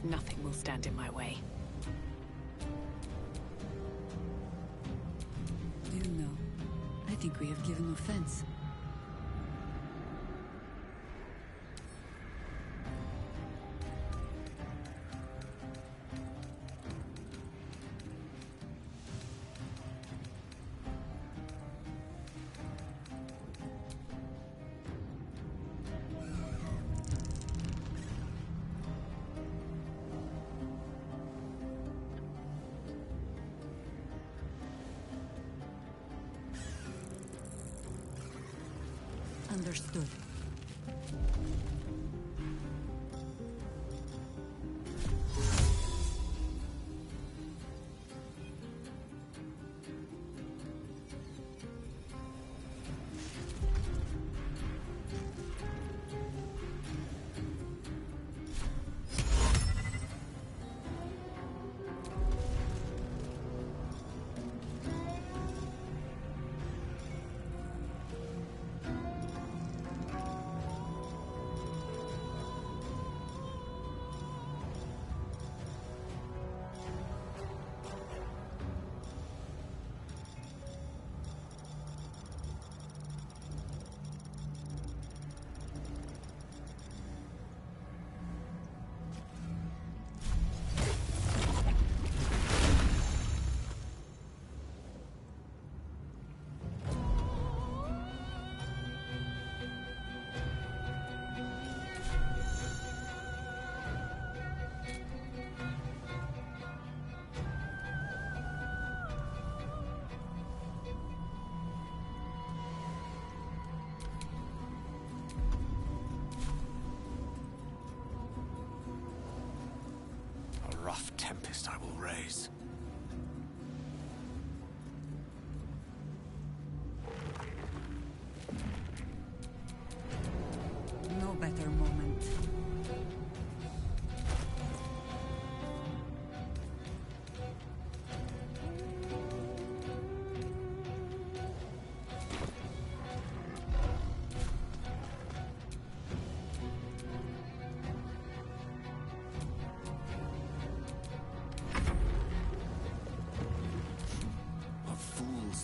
Nothing will stand in my way. Do you know, I think we have given offense. Understood. Rough tempest I will raise. No better moment.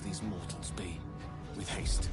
These mortals be, with haste.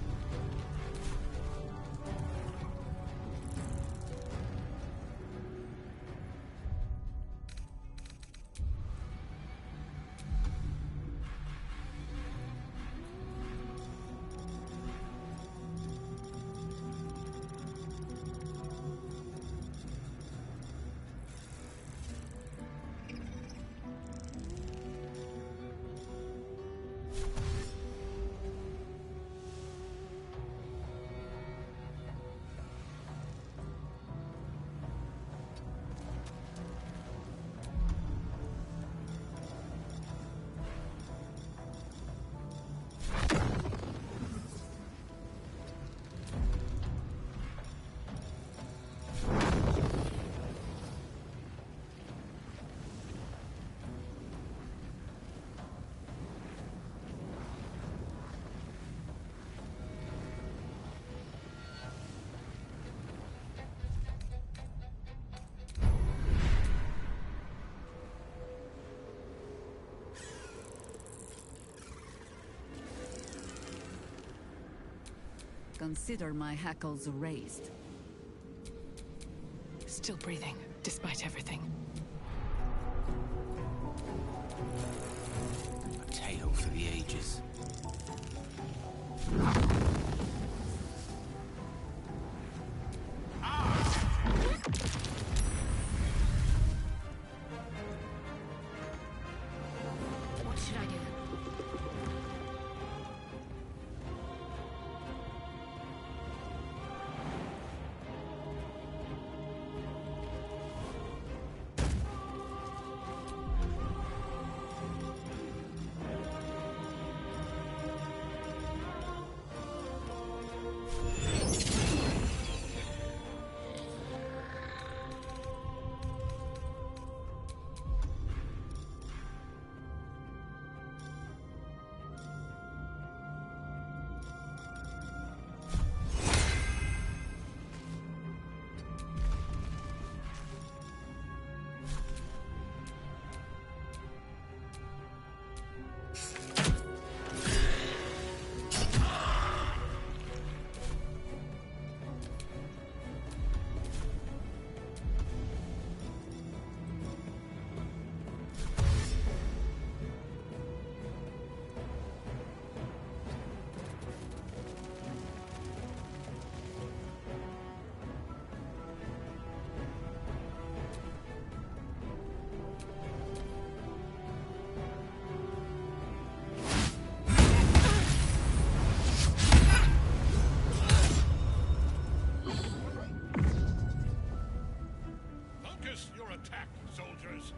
Consider my hackles raised. Still breathing, despite everything. A tale for the ages. What should I do? your attack, soldiers!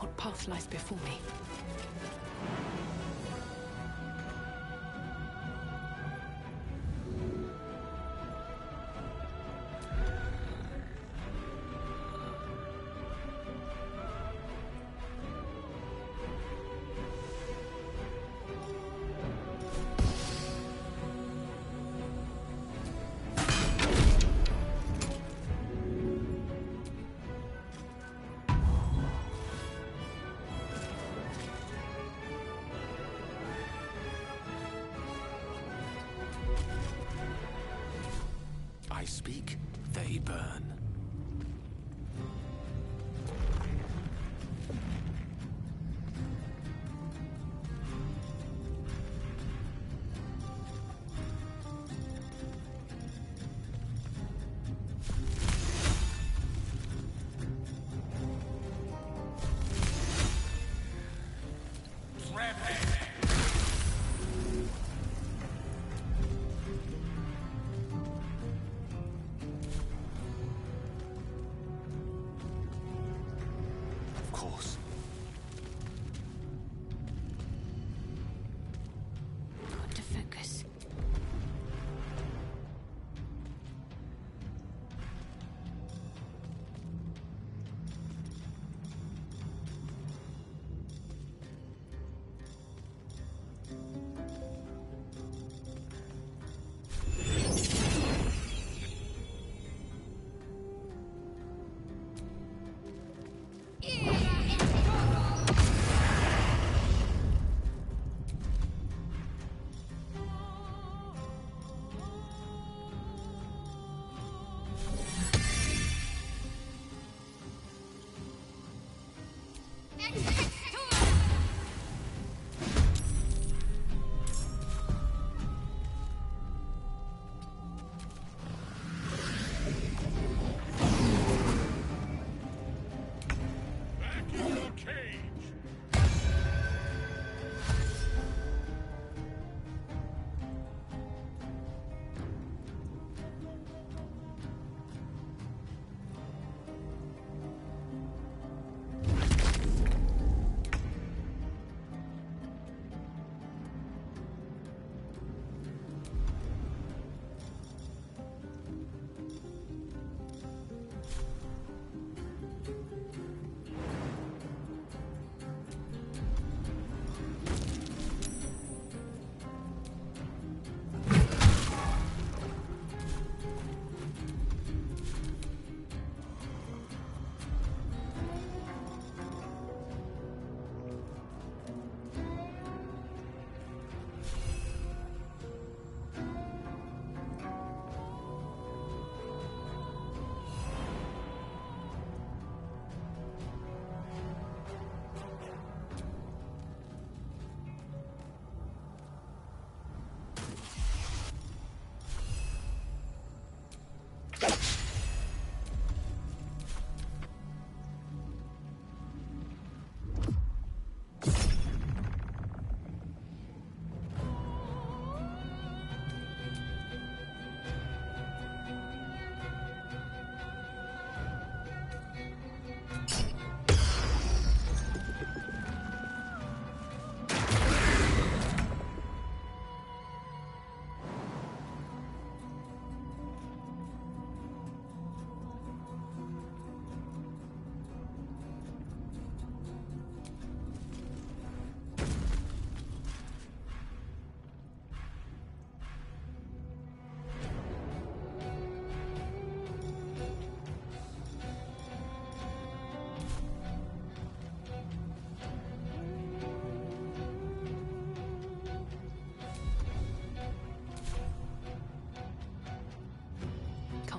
What path lies before me? I speak, they burn. Of course. Got to focus.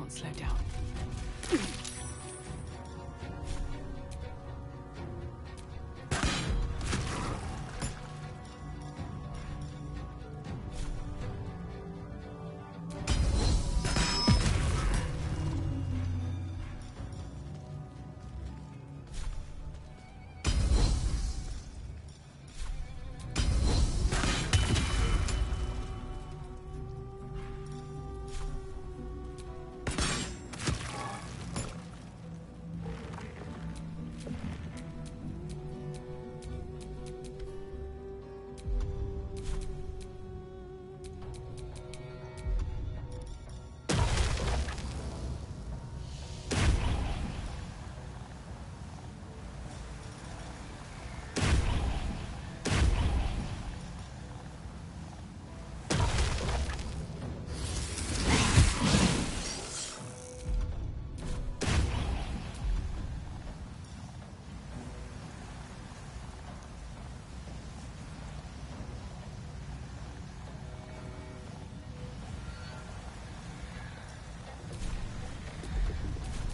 can't slow down.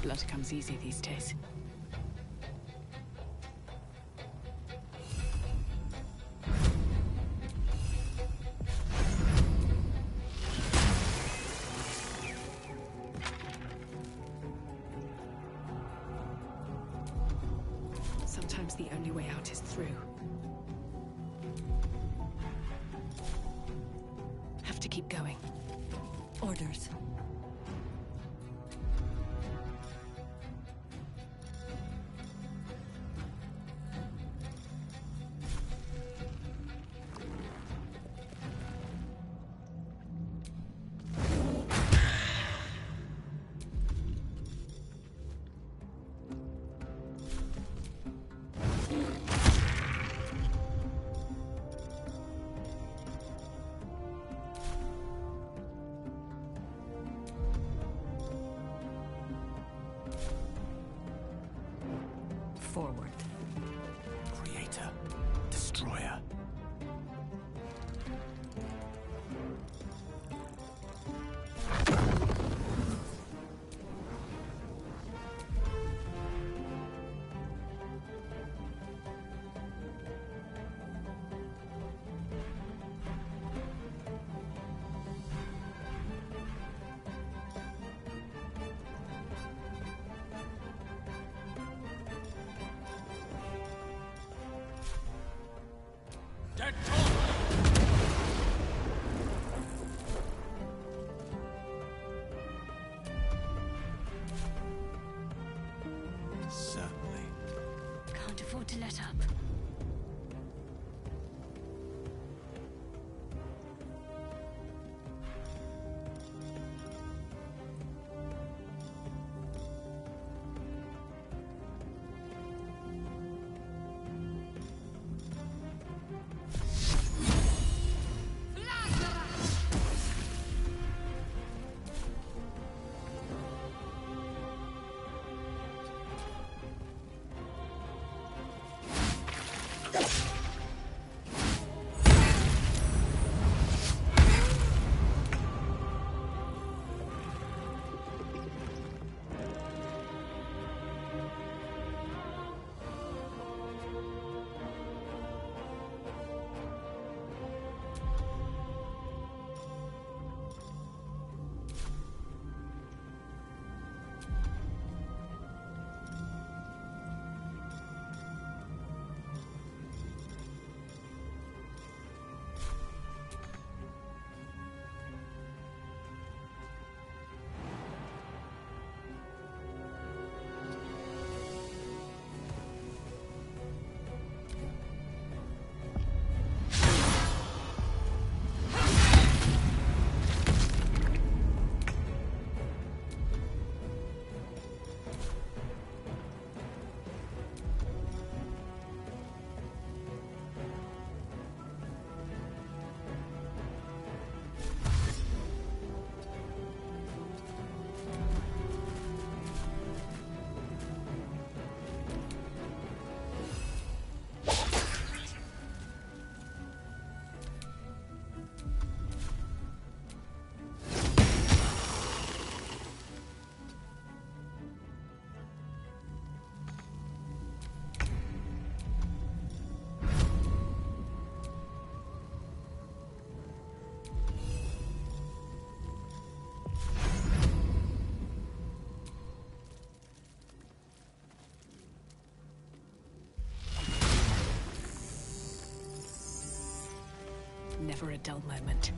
Blood comes easy these days. Sometimes the only way out is through. Have to keep going. Orders. Forward. Creator. Destroyer. Never a dull moment.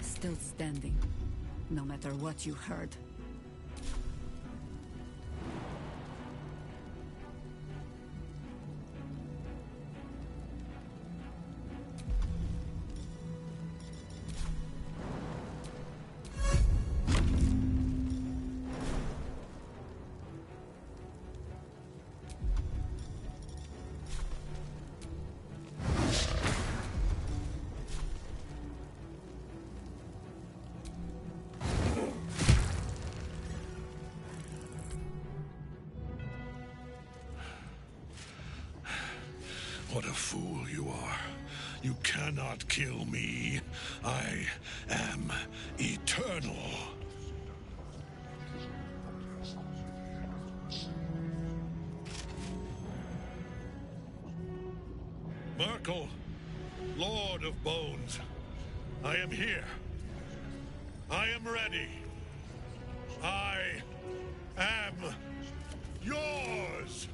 Still standing, no matter what you heard. What a fool you are. You cannot kill me. I am eternal. Merkel, Lord of Bones, I am here. I am ready. I am yours.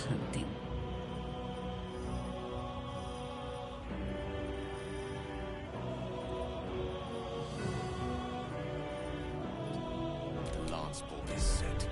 Hunting. The lance bolt is set.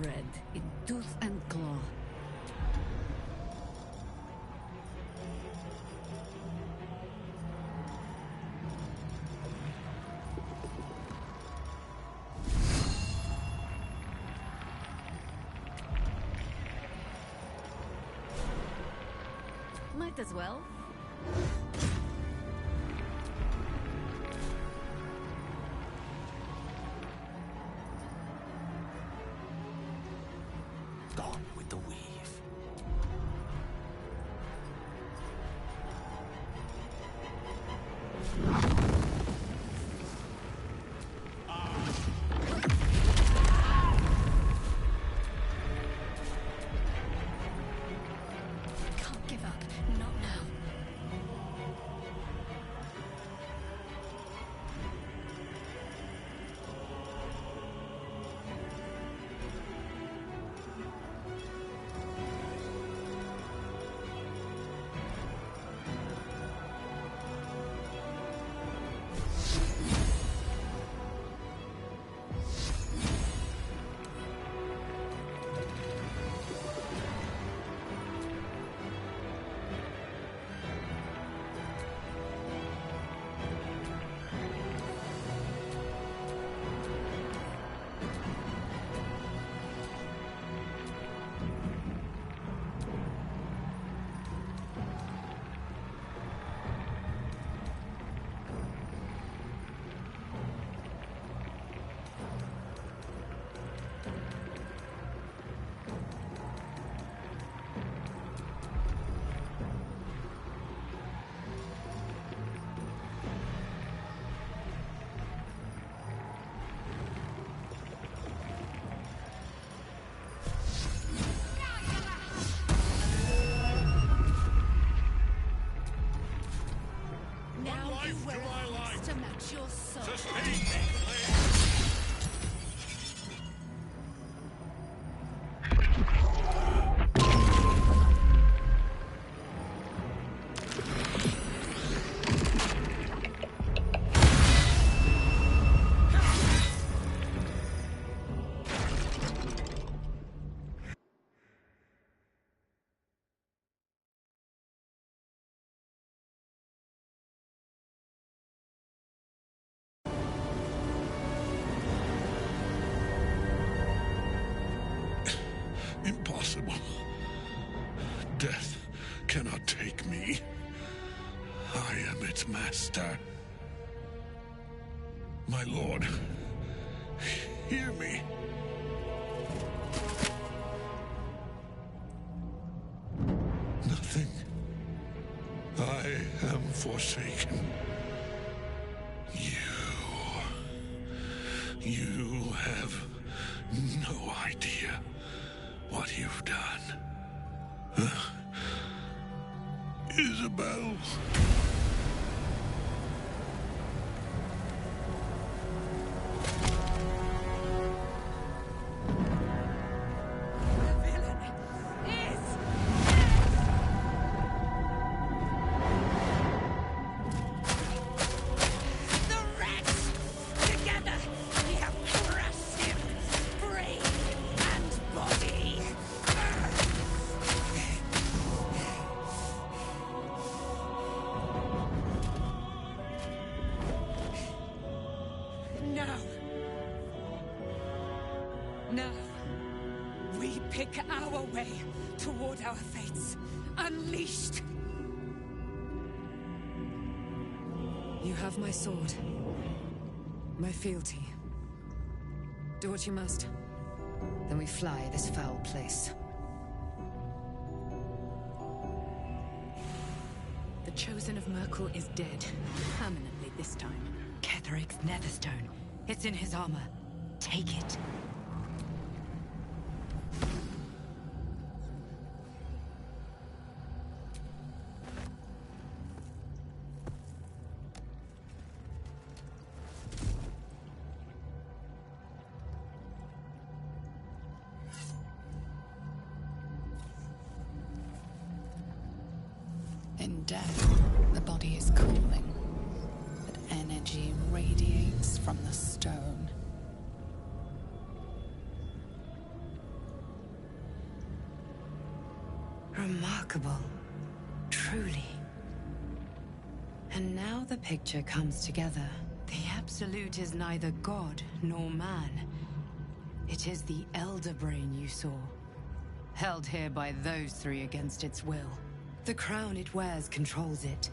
red in tooth and claw. Might as well. Gone with the weave. Can't give up. Not now. Now you life wear to my a life. face to match your soul. Sustain me, please. Impossible. Death cannot take me. I am its master. My lord, hear me. Nothing. I am forsaken. You have no idea what you've done. Isabel. Now, we pick our way toward our fates, unleashed. You have my sword, my fealty. Do what you must. Then we fly this foul place. The Chosen of Merkel is dead. Permanently this time. Ketheric's netherstone. It's in his armor. Take it. In death, the body is cooling, but energy radiates from the stone. Remarkable. Truly. And now the picture comes together. The Absolute is neither god nor man. It is the Elder Brain you saw, held here by those three against its will. The crown it wears controls it,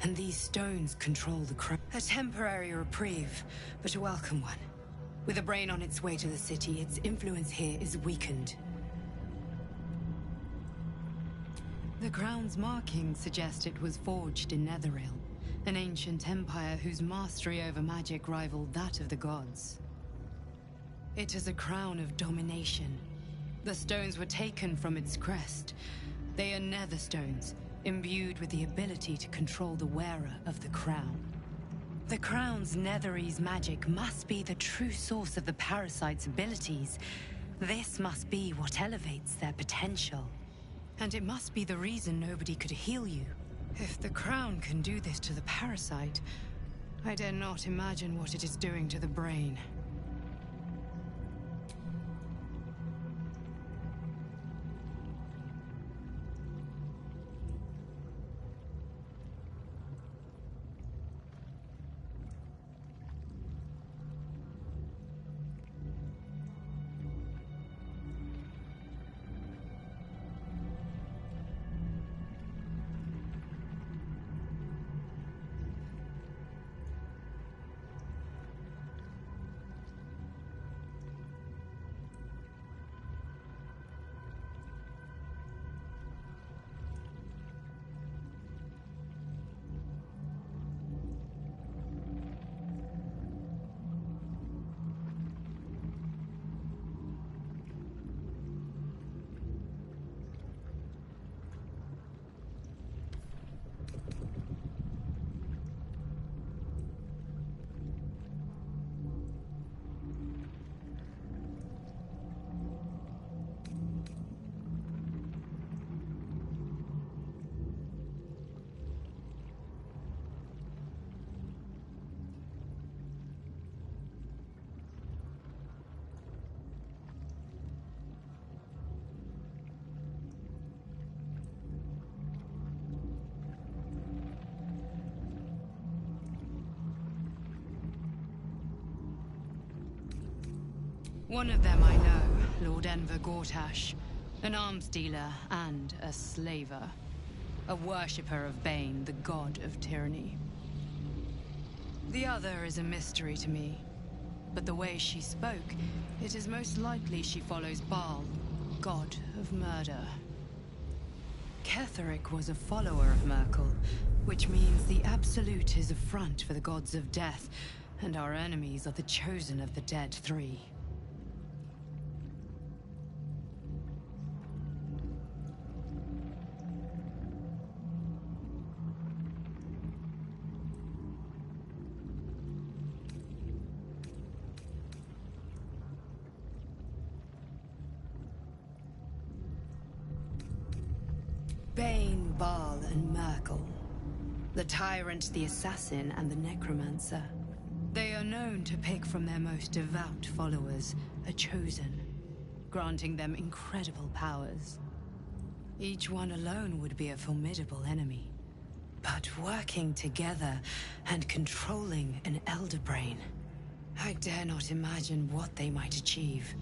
and these stones control the crown. A temporary reprieve, but a welcome one. With a brain on its way to the city, its influence here is weakened. The crown's markings suggest it was forged in Netheril, an ancient empire whose mastery over magic rivaled that of the gods. It is a crown of domination. The stones were taken from its crest. They are nether stones, imbued with the ability to control the wearer of the crown. The crown's Netherese magic must be the true source of the parasite's abilities. This must be what elevates their potential. And it must be the reason nobody could heal you. If the crown can do this to the parasite, I dare not imagine what it is doing to the brain. One of them I know, Lord Enver Gortash, an arms dealer and a slaver. A worshipper of Bane, the god of tyranny. The other is a mystery to me, but the way she spoke, it is most likely she follows Baal, god of murder. Ketheric was a follower of Merkel, which means the Absolute is a front for the gods of death, and our enemies are the chosen of the Dead Three. Bane, Baal, and Merkel. The Tyrant, the Assassin, and the Necromancer. They are known to pick from their most devout followers, a chosen, granting them incredible powers. Each one alone would be a formidable enemy. But working together and controlling an Elder Brain, I dare not imagine what they might achieve.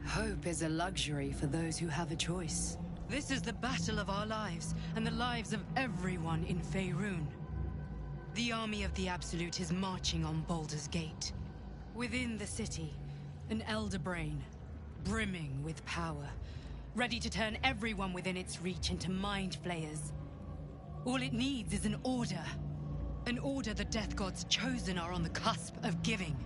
Hope is a luxury for those who have a choice. This is the battle of our lives, and the lives of everyone in Faerun. The army of the Absolute is marching on Baldur's Gate. Within the city, an Elder Brain, brimming with power, ready to turn everyone within its reach into mind flayers. All it needs is an order. An order the Death Gods chosen are on the cusp of giving.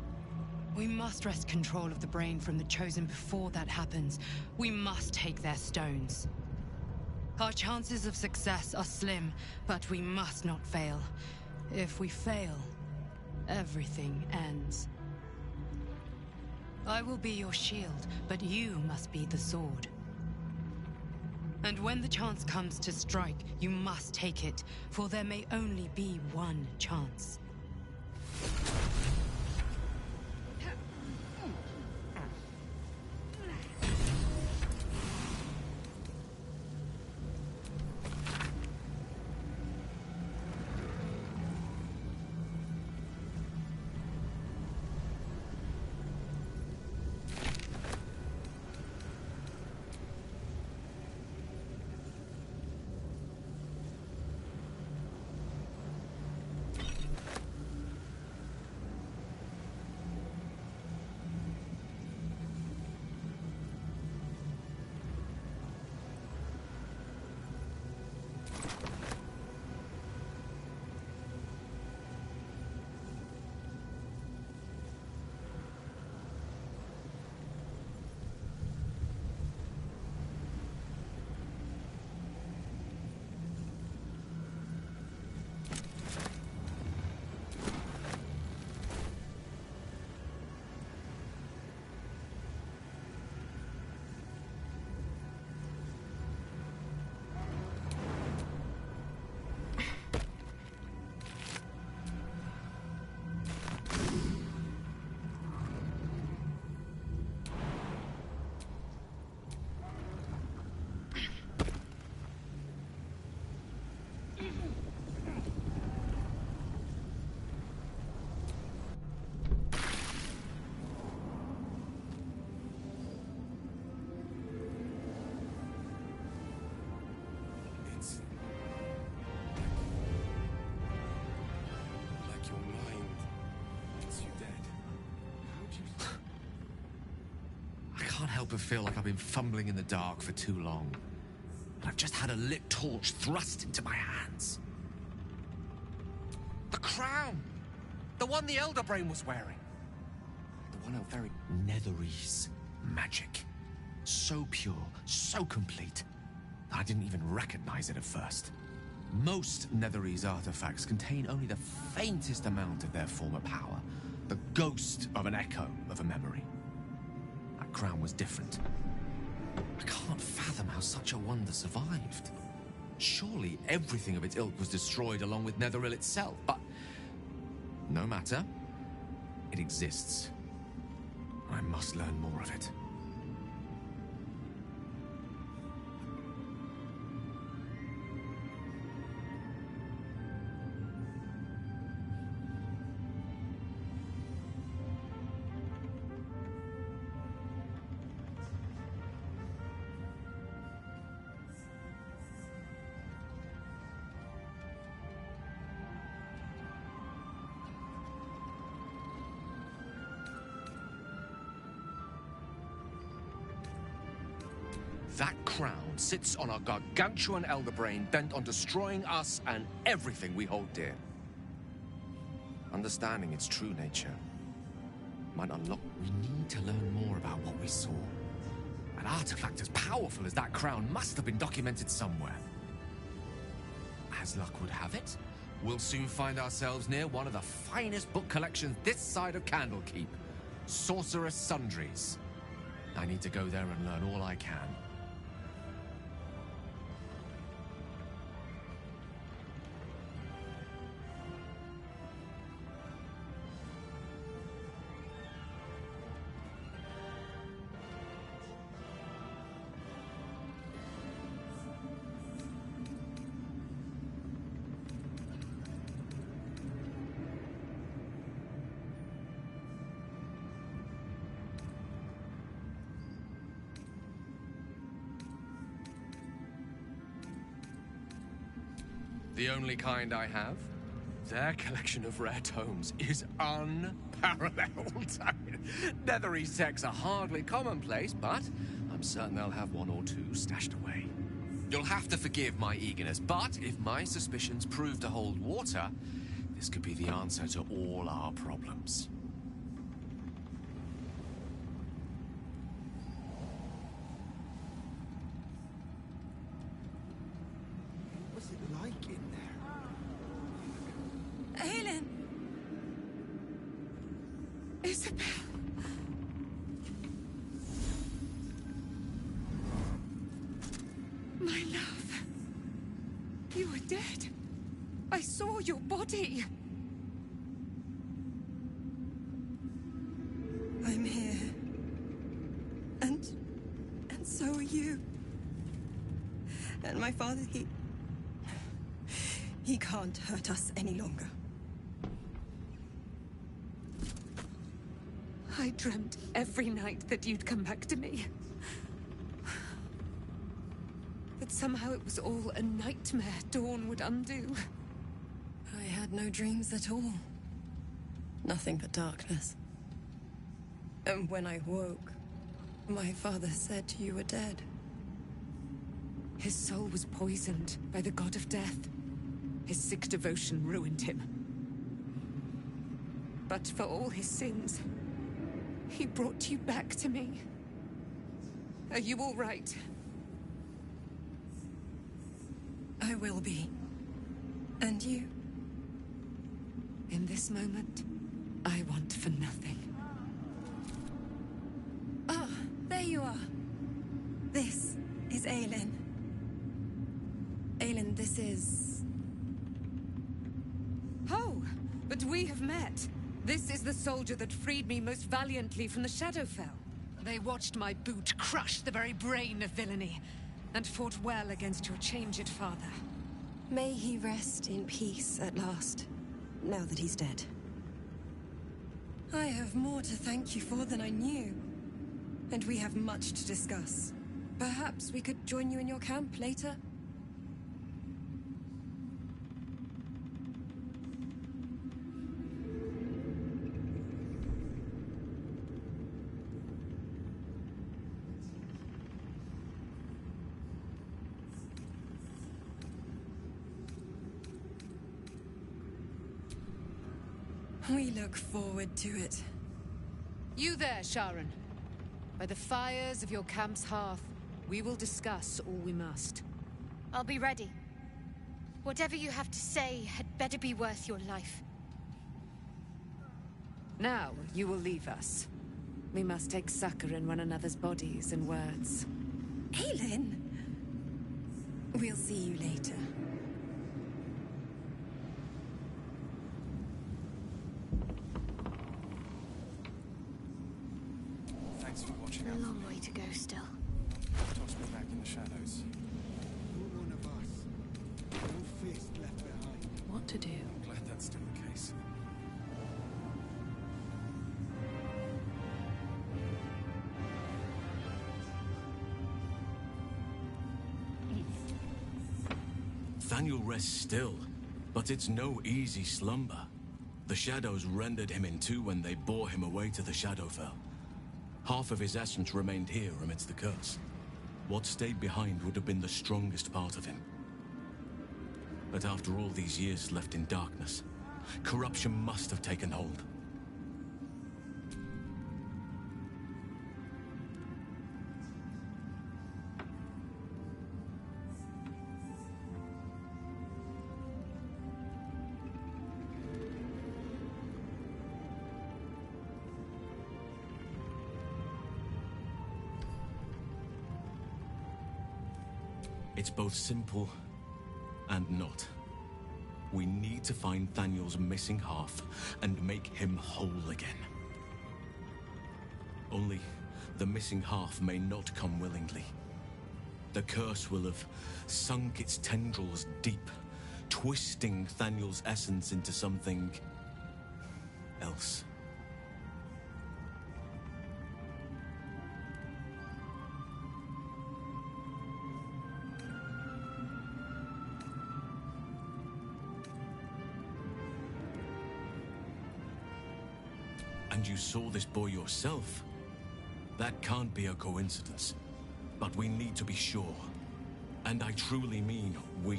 We must wrest control of the brain from the Chosen before that happens. We must take their stones. Our chances of success are slim, but we must not fail. If we fail, everything ends. I will be your shield, but you must be the sword. And when the chance comes to strike, you must take it, for there may only be one chance. I can't help but feel like I've been fumbling in the dark for too long. And I've just had a lit torch thrust into my hands. The crown! The one the Elder Brain was wearing. The one of very Netherese magic. So pure, so complete, that I didn't even recognize it at first. Most Netherese artifacts contain only the faintest amount of their former power. The ghost of an echo of a memory. That crown was different. I can't fathom how such a wonder survived. Surely everything of its ilk was destroyed along with Netheril itself, but no matter. It exists. I must learn more of it. That crown sits on a gargantuan elder brain bent on destroying us and everything we hold dear. Understanding its true nature might unlock... We need to learn more about what we saw. An artifact as powerful as that crown must have been documented somewhere. As luck would have it, we'll soon find ourselves near one of the finest book collections this side of Candlekeep. Sorceress Sundries. I need to go there and learn all I can. The only kind I have. Their collection of rare tomes is unparalleled. Netherese texts are hardly commonplace, but I'm certain they'll have one or two stashed away. You'll have to forgive my eagerness, but if my suspicions prove to hold water, this could be the answer to all our problems. What's it like in there? Helen! Isabel! your body? I'm here. And so are you. And my father, he can't hurt us any longer. I dreamt every night that you'd come back to me. That somehow it was all a nightmare Dawn would undo. I had no dreams at all. Nothing but darkness. And when I woke, my father said you were dead. His soul was poisoned by the god of death. His sick devotion ruined him. But for all his sins, he brought you back to me. Are you all right? I will be. And you? In this moment, I want for nothing. Ah, there you are. This is Aelin. Aelin, this is... Oh, but we have met. This is the soldier that freed me most valiantly from the Shadowfell. They watched my boot crush the very brain of villainy, and fought well against your changed father. May he rest in peace at last, now that he's dead. I have more to thank you for than I knew. And we have much to discuss. Perhaps we could join you in your camp later? We look forward to it. You there, Sharon. By the fires of your camp's hearth, we will discuss all we must. I'll be ready. Whatever you have to say had better be worth your life. Now, you will leave us. We must take succor in one another's bodies and words. Aelin! We'll see you later. Thanks for watching A out. long way to go still. Toss me back in the shadows. You're one of us. No fist left behind. What to do? I'm glad that's still the case. Thaniel rests still, but it's no easy slumber. The shadows rendered him in two when they bore him away to the Shadowfell. Half of his essence remained here amidst the curse. What stayed behind would have been the strongest part of him. But after all these years left in darkness, corruption must have taken hold. It's both simple and not. We need to find Thaniel's missing half and make him whole again. Only the missing half may not come willingly. The curse will have sunk its tendrils deep, twisting Thaniel's essence into something else. And you saw this boy yourself. That can't be a coincidence. But we need to be sure. And I truly mean we.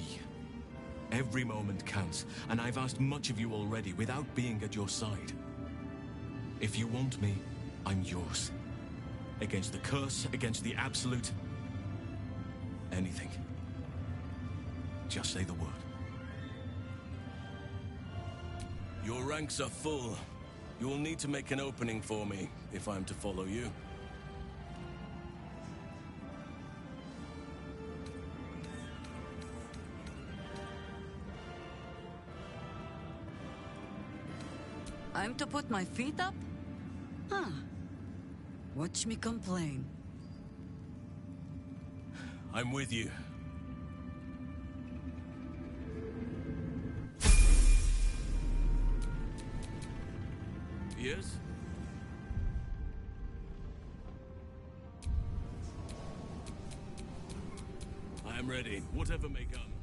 Every moment counts, and I've asked much of you already without being at your side. If you want me, I'm yours. Against the curse, against the absolute... anything. Just say the word. Your ranks are full. You'll need to make an opening for me, if I'm to follow you. to put my feet up? Huh. Watch me complain. I'm with you. Yes? I am ready, whatever may come.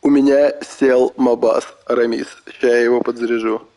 У меня сел мобас, Рамис. Сейчас я его подзаряжу.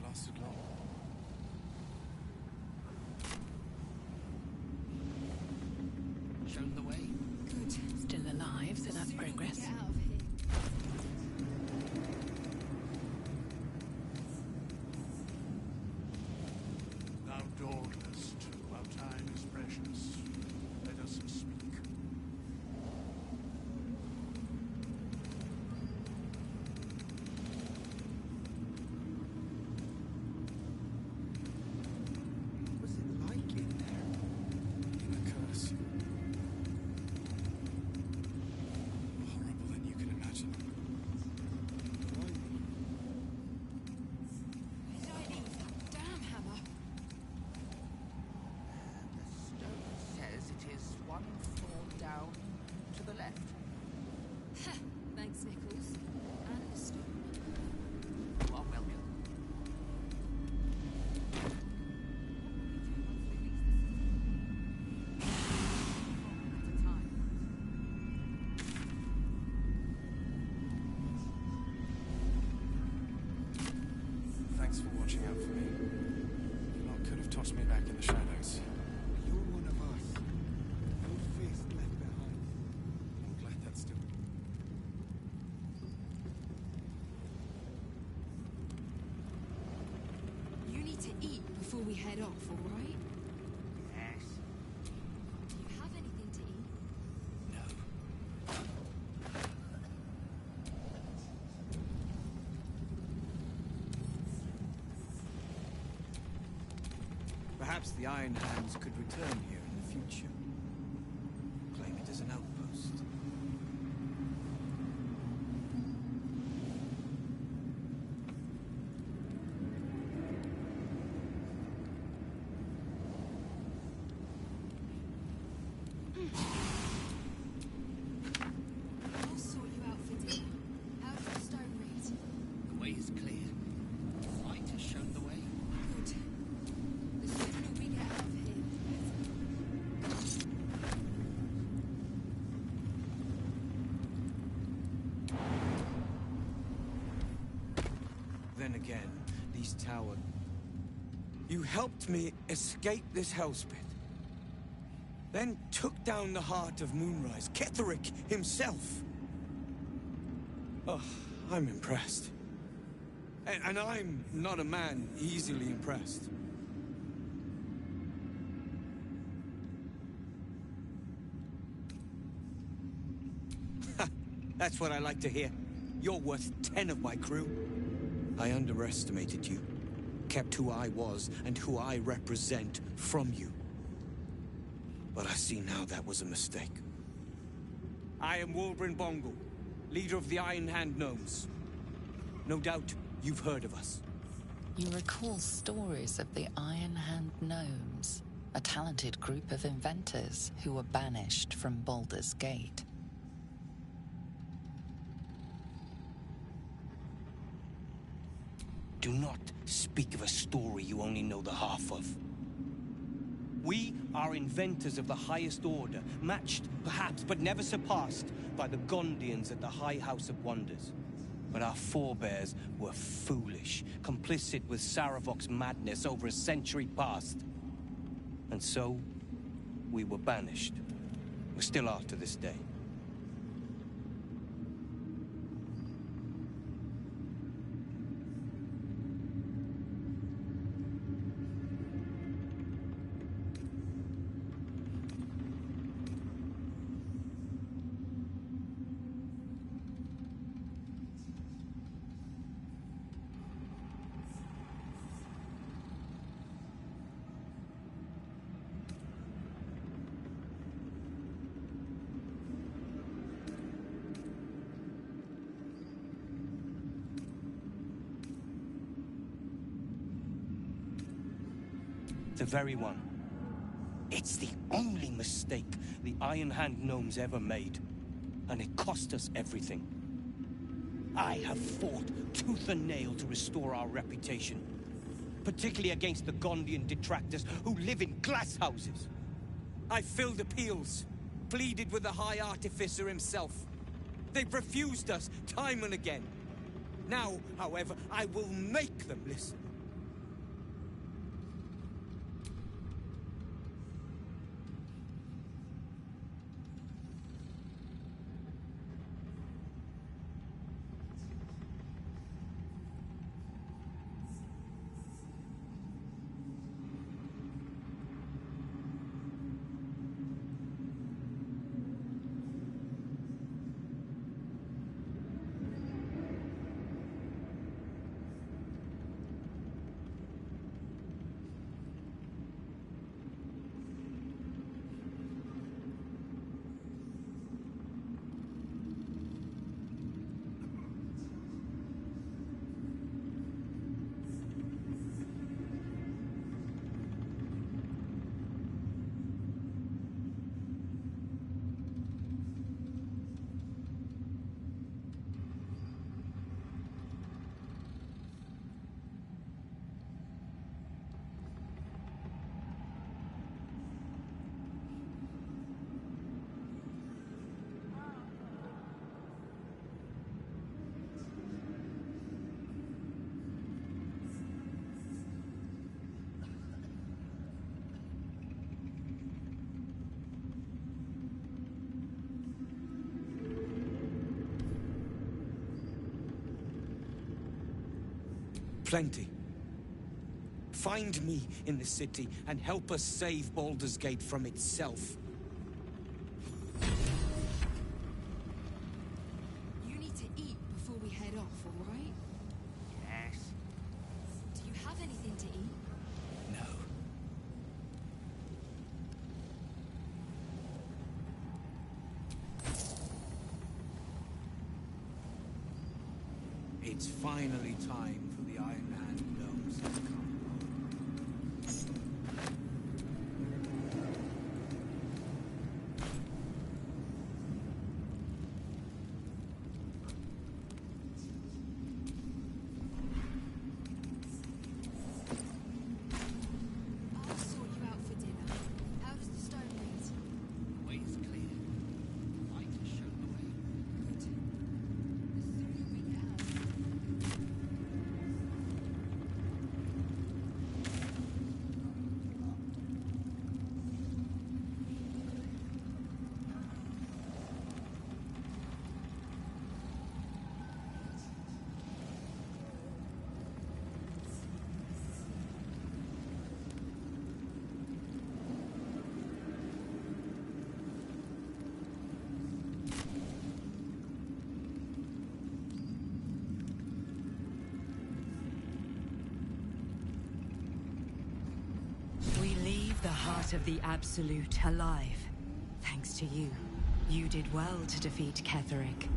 lasted long. Shown the way. Good. Still alive, so that's progress. Thou dawdlest, while time is precious. Let us speak. Was it like in there? In a curse. More horrible than you can imagine. Damn hammer. The stone says it is one floor down to the left. Thanks, Nichols. And the stone. You are welcome. Thanks for watching out for me. You lot could have tossed me back in the shadows. You're one of us. No face left behind. I'm glad that's still... You need to eat before we head off, all right? Yes. Do you have anything to eat? No. Perhaps the Iron Hands could return here in the future. Claim it as an outpost. I'll sort you out for dinner. How's the stone read? The way is clear. Light has shown the way. Good. The sooner we get out of here, the better. Then again, these towers... You helped me escape this hellspit. Then took down the heart of Moonrise, Ketheric himself. Oh, I'm impressed. And I'm not a man easily impressed. That's what I like to hear. You're worth 10 of my crew. I underestimated you. Kept who I was and who I represent from you. But I see now that was a mistake. I am Wolbrin Bongal, leader of the Iron Hand Gnomes. No doubt you've heard of us. You recall stories of the Iron Hand Gnomes, a talented group of inventors who were banished from Baldur's Gate. Do not speak of a story you only know the half of. We are inventors of the highest order, matched, perhaps, but never surpassed by the Gondians at the High House of Wonders. But our forebears were foolish, complicit with Saravok's madness over a century past. And so, we were banished. We still are to this day. The very one. It's the only mistake the Iron Hand Gnomes ever made. And it cost us everything. I have fought tooth and nail to restore our reputation. Particularly against the Gondian detractors who live in glass houses. I filled appeals, pleaded with the High Artificer himself. They've refused us time and again. Now, however, I will make them listen. Plenty. Find me in the city and help us save Baldur's Gate from itself. You need to eat before we head off, all right? Yes. Do you have anything to eat? No. It's finally time for the Iron Hand Gnomes to come. I'll sort you out for dinner. How does the stone read? Way is clear. I can show the way. Good. The sooner we get out. We leave the heart of the Absolute alive. Thanks to you. You did well to defeat Ketheric.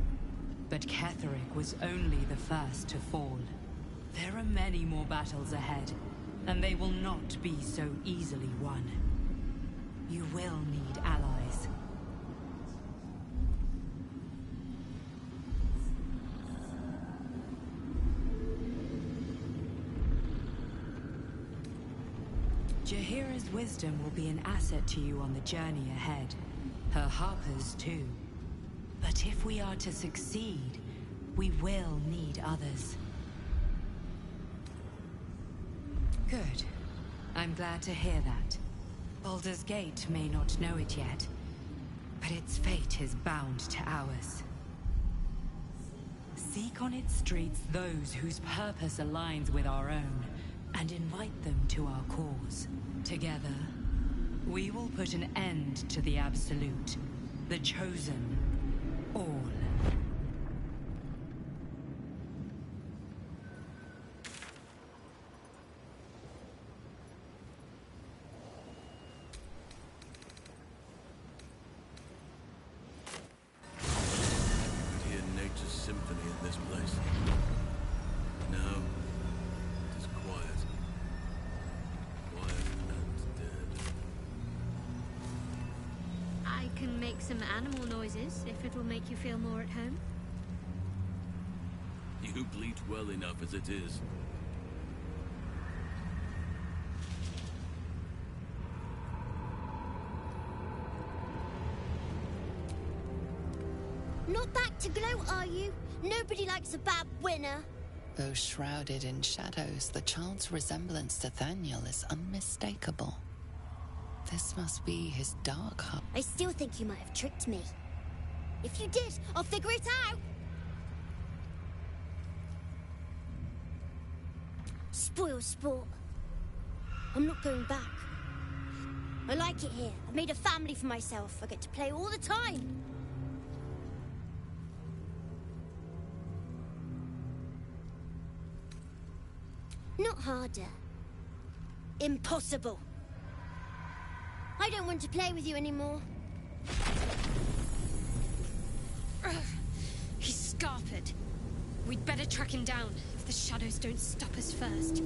But Ketheric was only the first to fall. There are many more battles ahead, and they will not be so easily won. You will need allies. Jaheira's wisdom will be an asset to you on the journey ahead. Her harpers too. But if we are to succeed, we will need others. Good. I'm glad to hear that. Baldur's Gate may not know it yet, but its fate is bound to ours. Seek on its streets those whose purpose aligns with our own, and invite them to our cause. Together, we will put an end to the Absolute, the Chosen, all. You could hear nature's symphony in this place. Now, it is quiet. Quiet and dead. I can make some animal noises if it will make you feel more at home. You bleat well enough as it is. Not back to gloat, are you? Nobody likes a bad winner. Though shrouded in shadows, the child's resemblance to Thaniel is unmistakable. This must be his dark heart. I still think you might have tricked me. If you did, I'll figure it out. Spoil sport. I'm not going back. I like it here. I've made a family for myself. I get to play all the time. Not harder. Impossible. I don't want to play with you anymore. He's scarpered. We'd better track him down if the shadows don't stop us first.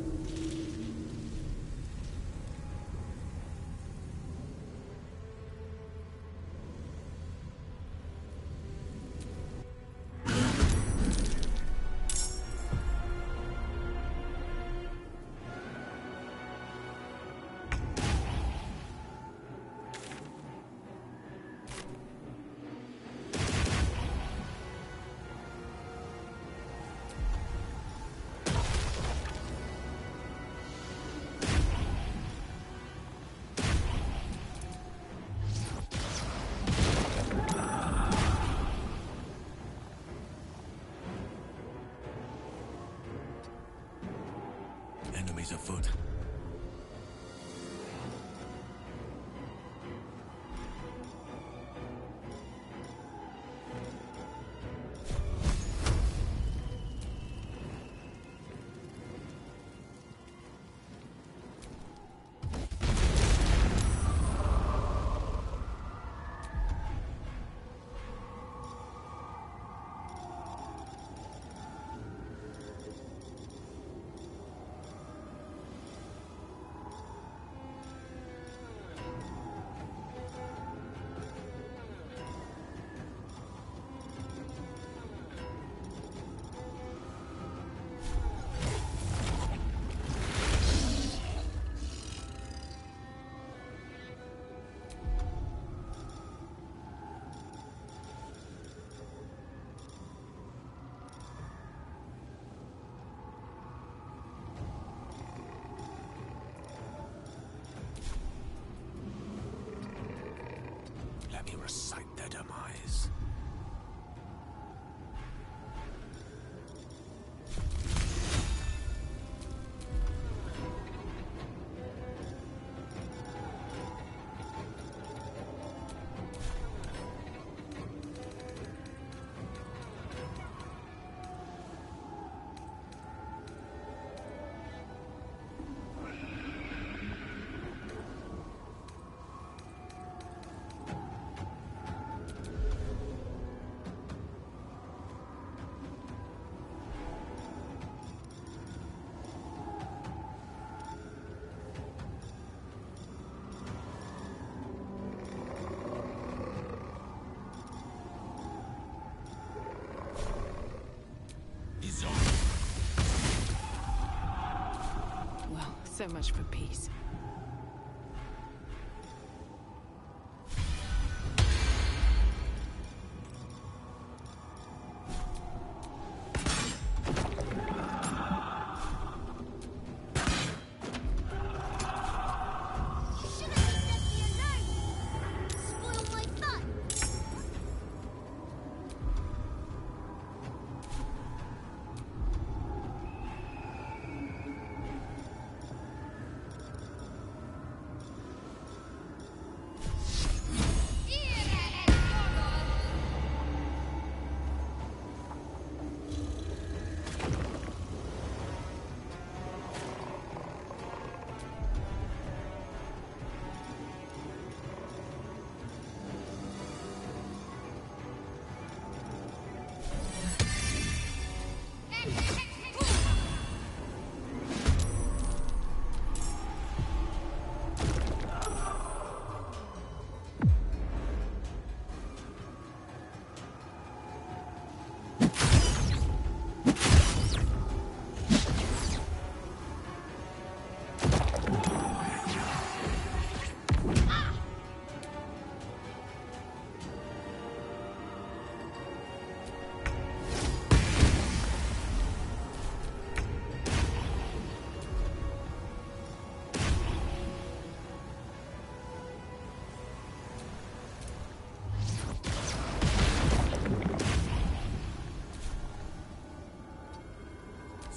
afoot. Let me recite their demise. Well, so much for peace.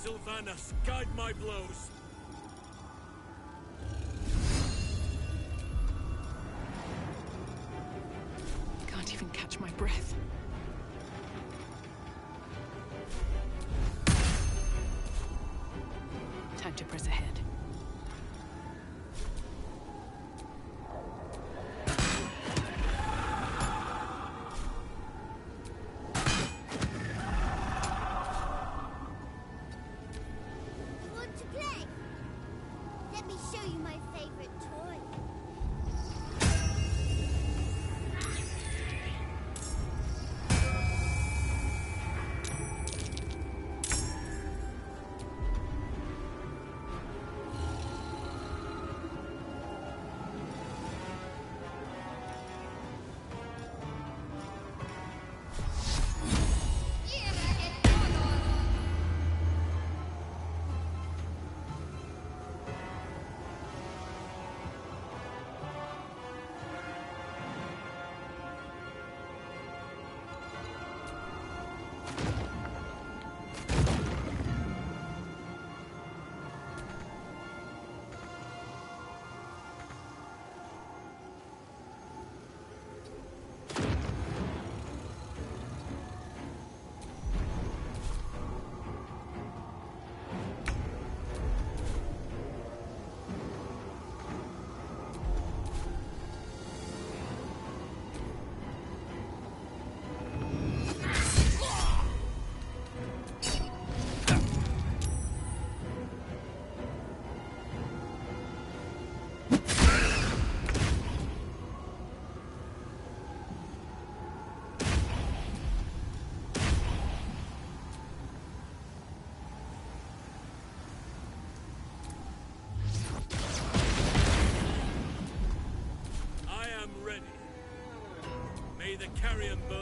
Sylvanas, guide my blows. Can't even catch my breath. Time to press ahead. Want to play? Let me show you my favorite toy.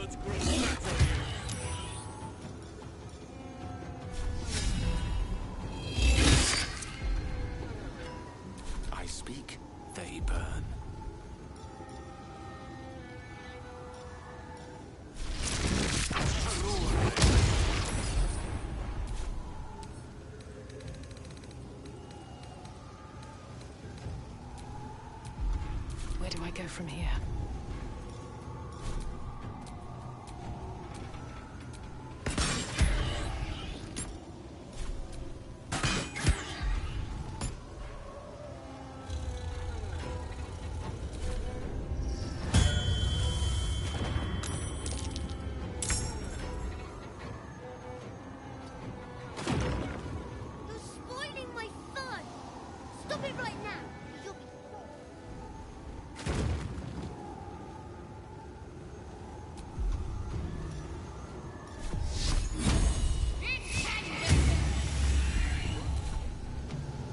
gods grow fat on you. I speak, they burn. Where do I go from here? You're spoiling my fun! Stop it right now! You'll be...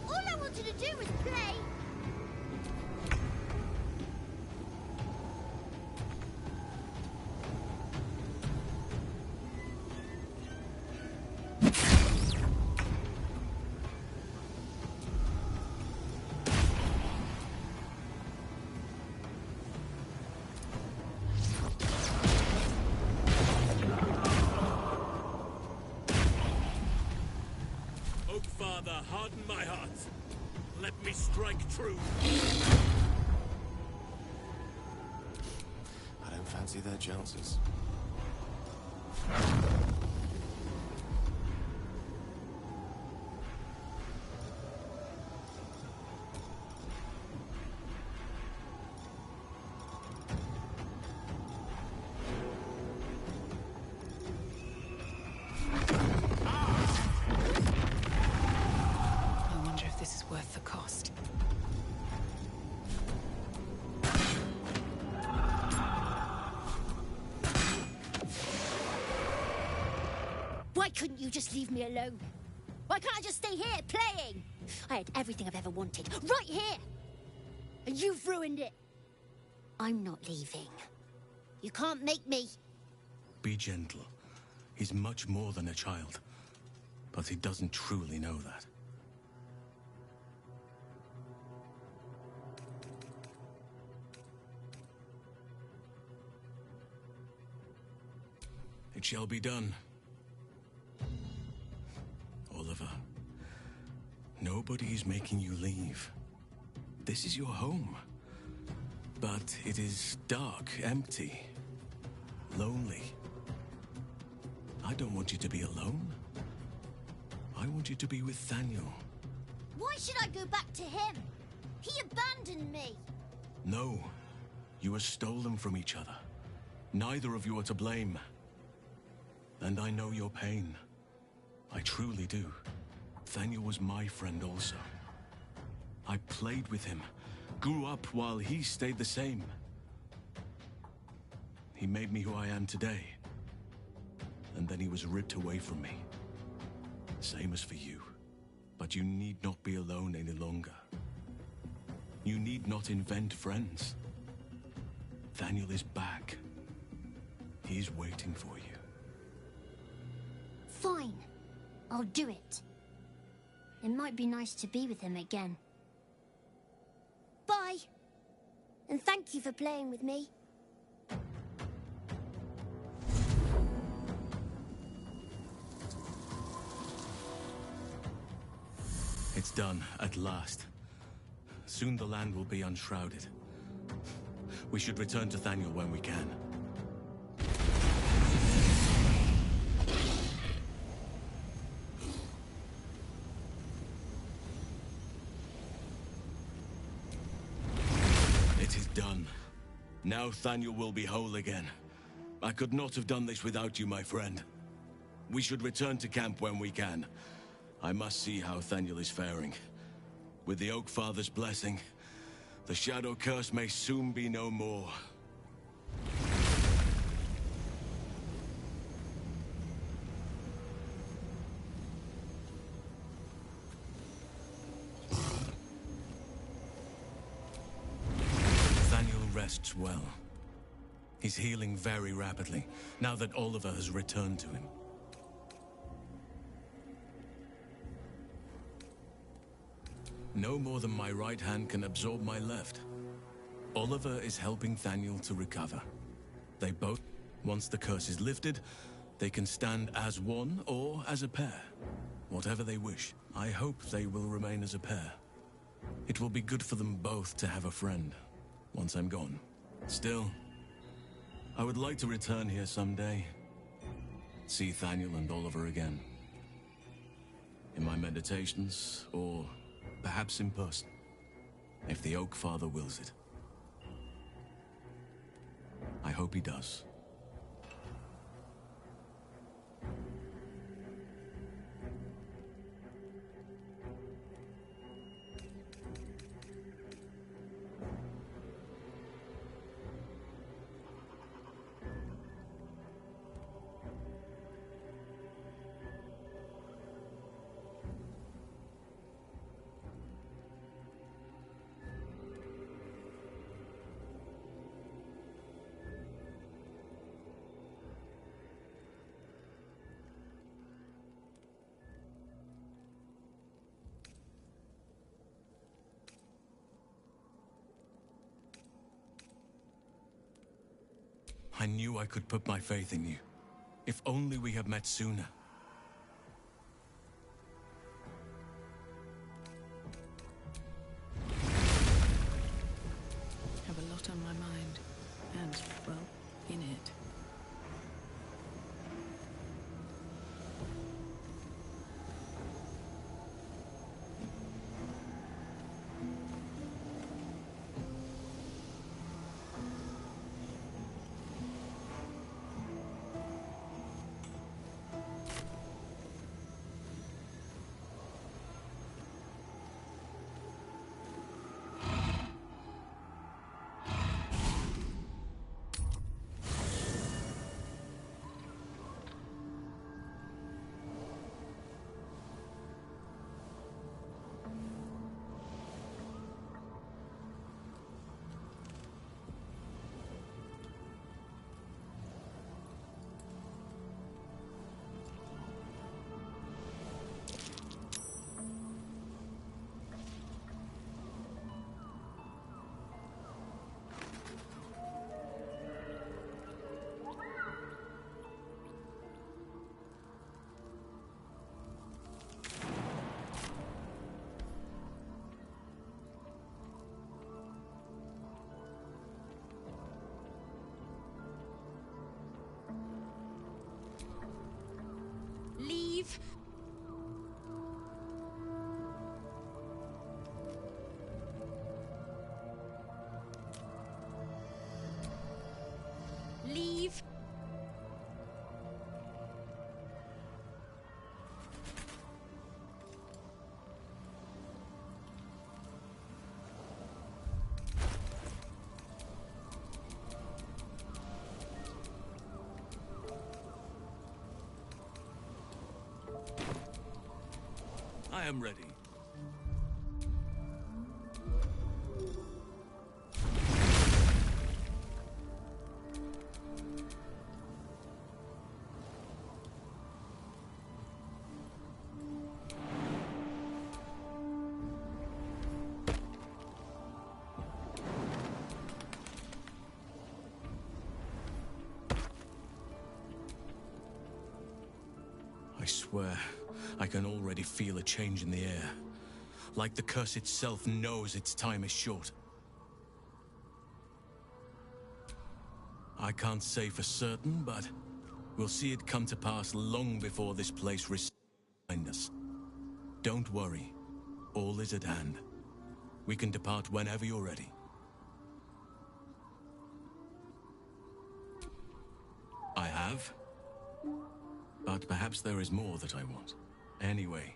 All I wanted to do was play! Oak Father, harden my heart. Let me strike true. I don't fancy their chances. I wonder if this is worth the cost. Why couldn't you just leave me alone? Why can't I just stay here, playing? I had everything I've ever wanted, right here! And you've ruined it! I'm not leaving. You can't make me. Be gentle. He's much more than a child. But he doesn't truly know that. It shall be done. Oliver, nobody is making you leave. This is your home. But it is dark, empty, lonely. I don't want you to be alone. I want you to be with Thaniel. Why should I go back to him? He abandoned me. No, you were stolen from each other. Neither of you are to blame. And I know your pain. I truly do. Thaniel was my friend also. I played with him, grew up while he stayed the same. He made me who I am today. And then he was ripped away from me. Same as for you. But you need not be alone any longer. You need not invent friends. Thaniel is back. He's waiting for you. Fine. I'll do it. It might be nice to be with him again. Bye. And thank you for playing with me. It's done, at last. Soon the land will be unshrouded. We should return to Thaniel when we can. It is done. Now Thaniel will be whole again. I could not have done this without you, my friend. We should return to camp when we can. I must see how Thaniel is faring. With the Oak Father's blessing, the Shadow Curse may soon be no more. Thaniel rests well. He's healing very rapidly, now that Oliver has returned to him. No more than my right hand can absorb my left. Oliver is helping Thaniel to recover. They both, once the curse is lifted, they can stand as one or as a pair. Whatever they wish. I hope they will remain as a pair. It will be good for them both to have a friend, once I'm gone. Still, I would like to return here someday. See Thaniel and Oliver again. In my meditations, or perhaps in person, if the Oak Father wills it. I hope he does. I knew I could put my faith in you. If only we had met sooner. Have a lot on my mind. And, well, in it. Leave. Leave. I am ready. I swear, I can already feel a change in the air. Like the curse itself knows its time is short. I can't say for certain, but we'll see it come to pass long before this place reminds us. Don't worry. All is at hand. We can depart whenever you're ready. I have. But perhaps there is more that I want. Anyway,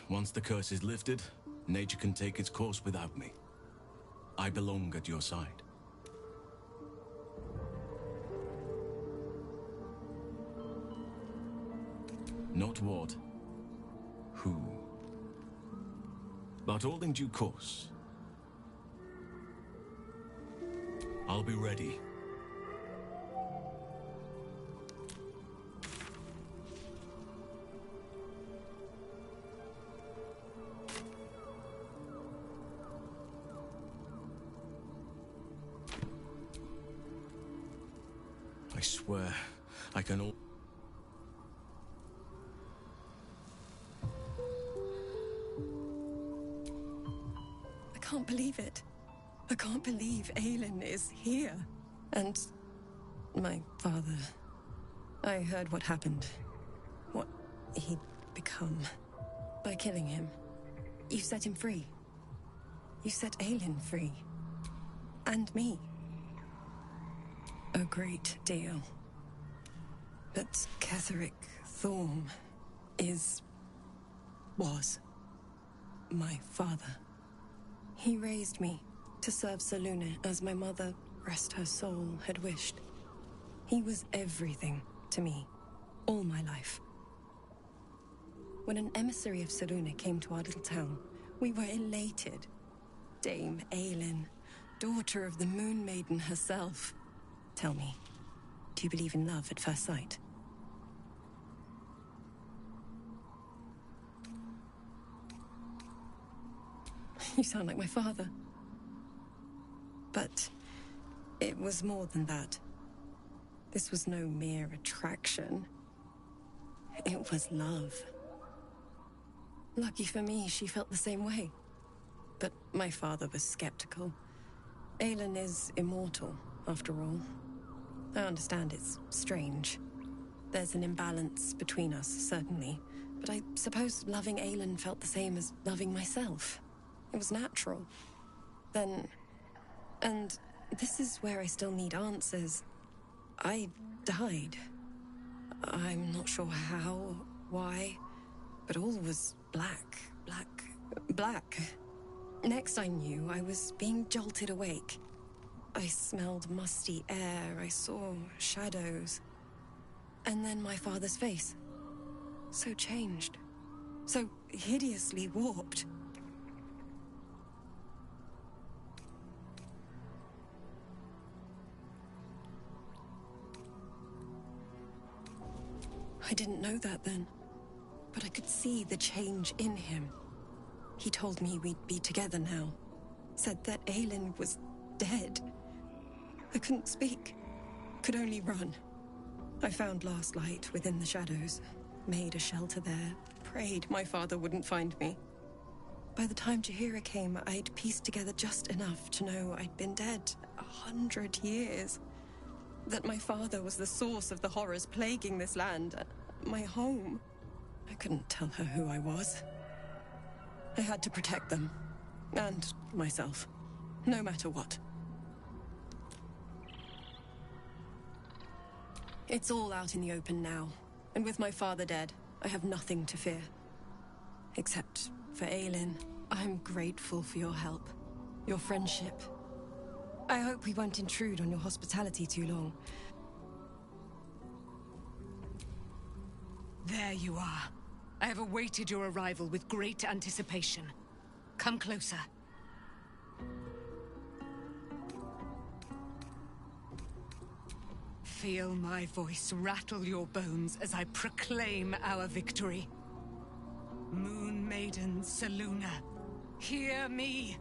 once the curse is lifted, nature can take its course without me. I belong at your side. Not what, who, but all in due course. I'll be ready swear, I can all... I can't believe it. I can't believe Aelin is here. And my father... I heard what happened. What he'd become. By killing him. You set him free. You set Aelin free. And me. A great deal. But Ketheric Thorm was my father. He raised me to serve Selûne as my mother, rest her soul, had wished. He was everything to me, all my life. When an emissary of Selûne came to our little town, we were elated. Dame Aelin, daughter of the Moon Maiden herself. Tell me, do you believe in love at first sight? You sound like my father. But it was more than that. This was no mere attraction. It was love. Lucky for me, she felt the same way. But my father was skeptical. Aelin is immortal, after all. I understand it's strange. There's an imbalance between us, certainly. But I suppose loving Aelin felt the same as loving myself. It was natural. Then... And this is where I still need answers. I died. I'm not sure how, why, but all was black. Next I knew, I was being jolted awake. I smelled musty air, I saw shadows. And then my father's face. So changed. So hideously warped. I didn't know that then, but I could see the change in him. He told me we'd be together now, said that Aelin was dead. I couldn't speak, could only run. I found last light within the shadows, made a shelter there, prayed my father wouldn't find me. By the time Jaheira came, I'd pieced together just enough to know I'd been dead 100 years. That my father was the source of the horrors plaguing this land, my home. I couldn't tell her who I was. I had to protect them, and myself, no matter what. It's all out in the open now, and with my father dead, I have nothing to fear. Except for Aelin, I'm grateful for your help, your friendship. I hope we won't intrude on your hospitality too long. There you are. I have awaited your arrival with great anticipation. Come closer. Feel my voice rattle your bones as I proclaim our victory. Moon Maiden Selûne, hear me!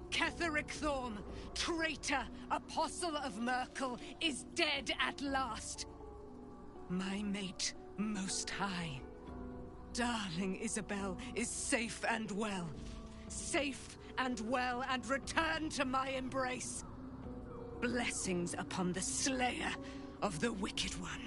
Ketheric Thorm, traitor, apostle of Myrkul, is dead at last. My mate, Most High. Darling Isabel is safe and well. Safe and well, and return to my embrace. Blessings upon the slayer of the Wicked One.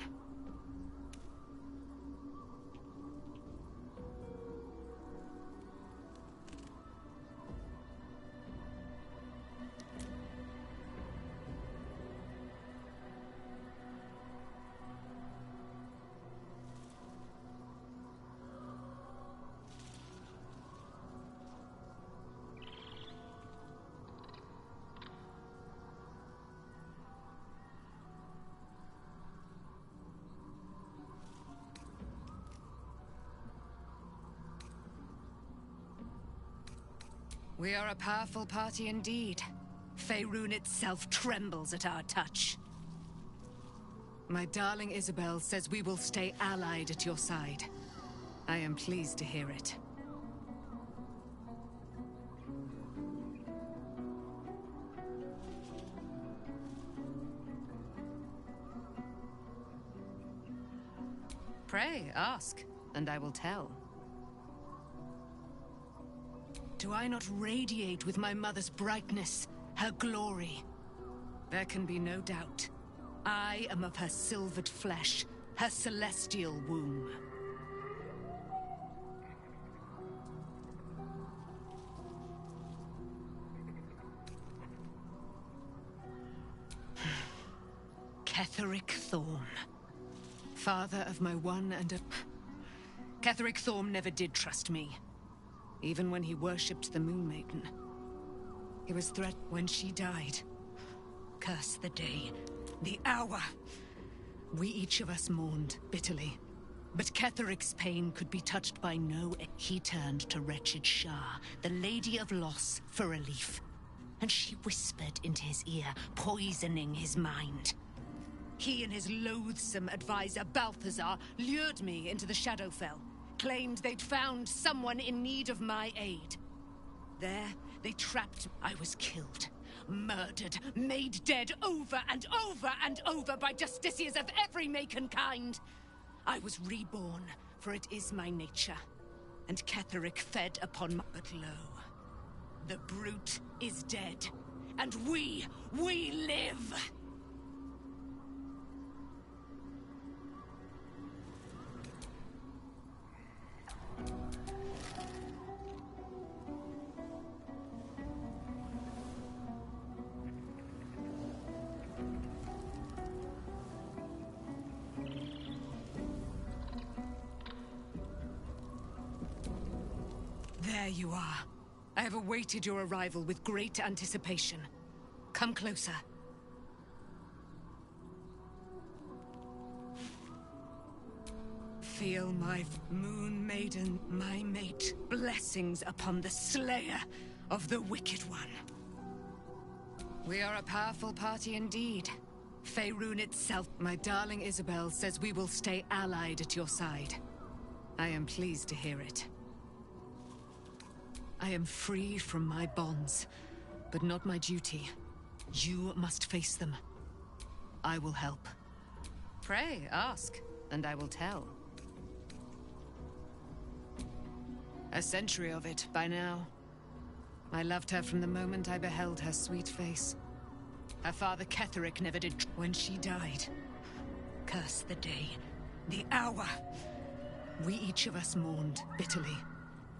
We are a powerful party indeed. Faerun itself trembles at our touch. My darling Isabel says we will stay allied at your side. I am pleased to hear it. Pray, ask, and I will tell. Do I not radiate with my mother's brightness, her glory? There can be no doubt. I am of her silvered flesh, her celestial womb. Ketheric Thorm. Father of my one and a... Ketheric Thorm never did trust me. Even when he worshipped the Moon Maiden. He was threatened when she died. Curse the day, the hour. We each of us mourned bitterly. But Ketheric's pain could be touched by no... He turned to wretched Shah, the Lady of Loss, for relief. And she whispered into his ear, poisoning his mind. He and his loathsome advisor, Balthazar, lured me into the Shadowfell. Claimed they'd found someone in need of my aid. There, they trapped... I was killed. Murdered, made dead over and over and over by justiciars of every make and kind. I was reborn, for it is my nature. And Ketheric fed upon my... But lo, the brute is dead. And we live! There you are. I have awaited your arrival with great anticipation. Come closer. Feel my Moon Maiden, my mate. Blessings upon the slayer of the Wicked One. We are a powerful party indeed. Faerun itself, my darling Isabel, says we will stay allied at your side. I am pleased to hear it. I am free from my bonds, but not my duty. You must face them. I will help. Pray, ask, and I will tell. A century of it by now. I loved her from the moment I beheld her sweet face. Her father Ketheric never did when she died. Curse the day, the hour. We each of us mourned bitterly.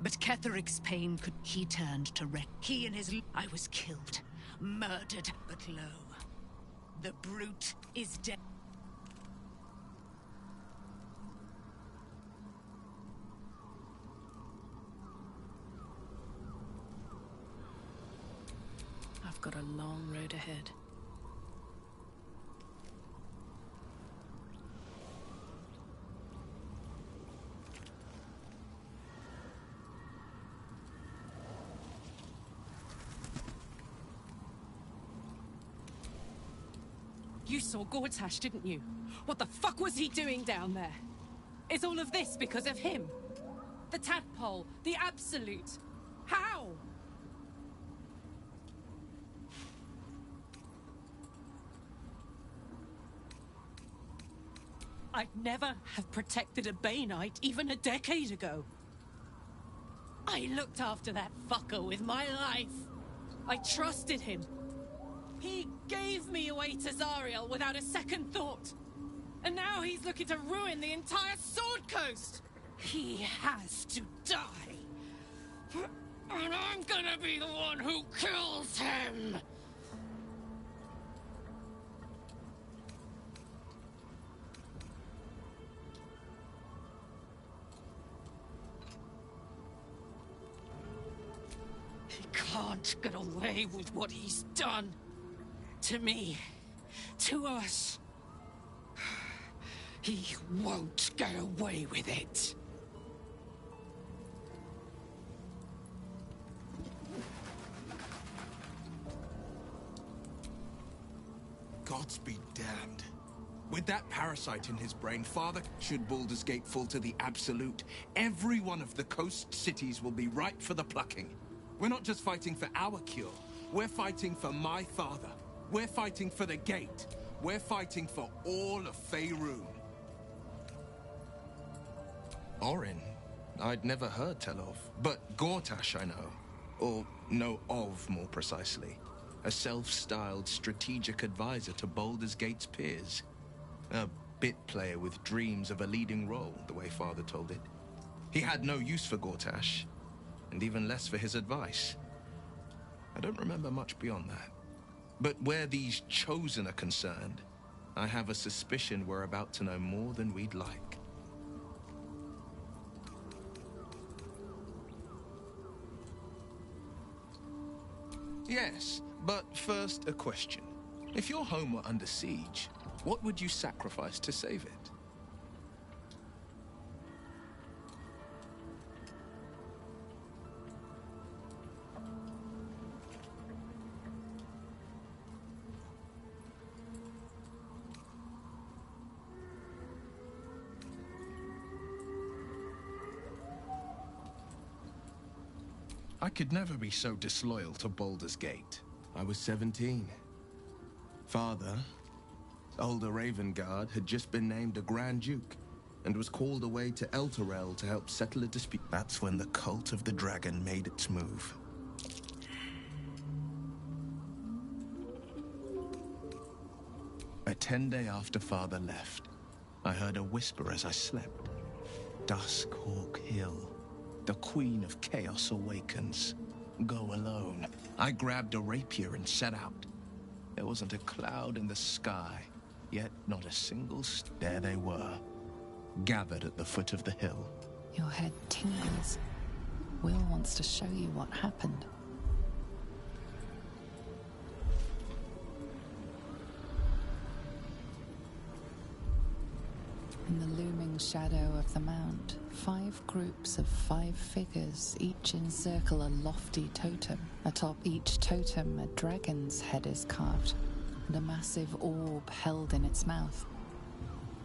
But Ketheric's pain could... He turned to wreck. He and his... I was killed. Murdered. But lo, the brute is dead. I've got a long road ahead. You saw Gortash, didn't you? What the fuck was he doing down there? Is all of this because of him? The tadpole, the Absolute. How? I'd never have protected a Bainite even a decade ago. I looked after that fucker with my life. I trusted him. He gave me away to Zariel without a second thought. And now he's looking to ruin the entire Sword Coast. He has to die. And I'm gonna be the one who kills him. He can't get away with what he's done. To me. To us. He won't get away with it. Gods be damned. With that parasite in his brain, Father, should Baldur's Gate fall to the Absolute, every one of the coast cities will be ripe for the plucking. We're not just fighting for our cure. We're fighting for my father. We're fighting for the Gate. We're fighting for all of Faerun. Orin, I'd never heard tell of, but Gortash I know. Or know of, more precisely. A self-styled strategic advisor to Baldur's Gate's peers. A bit player with dreams of a leading role, the way Father told it. He had no use for Gortash, and even less for his advice. I don't remember much beyond that. But where these Chosen are concerned, I have a suspicion we're about to know more than we'd like. Yes, but first a question. If your home were under siege, what would you sacrifice to save it? I could never be so disloyal to Baldur's Gate. I was 17. Father, older Raven Guard, had just been named a Grand Duke and was called away to Elturel to help settle a dispute. That's when the Cult of the Dragon made its move. A 10-day after Father left, I heard a whisper as I slept. Duskhawk Hill. The Queen of Chaos awakens. Go alone. I grabbed a rapier and set out. There wasn't a cloud in the sky, yet not a single there they were, gathered at the foot of the hill. Your head tingles. Will wants to show you what happened. In the looming shadow of the mount, 5 groups of 5 figures each encircle a lofty totem. Atop each totem, a dragon's head is carved, and a massive orb held in its mouth.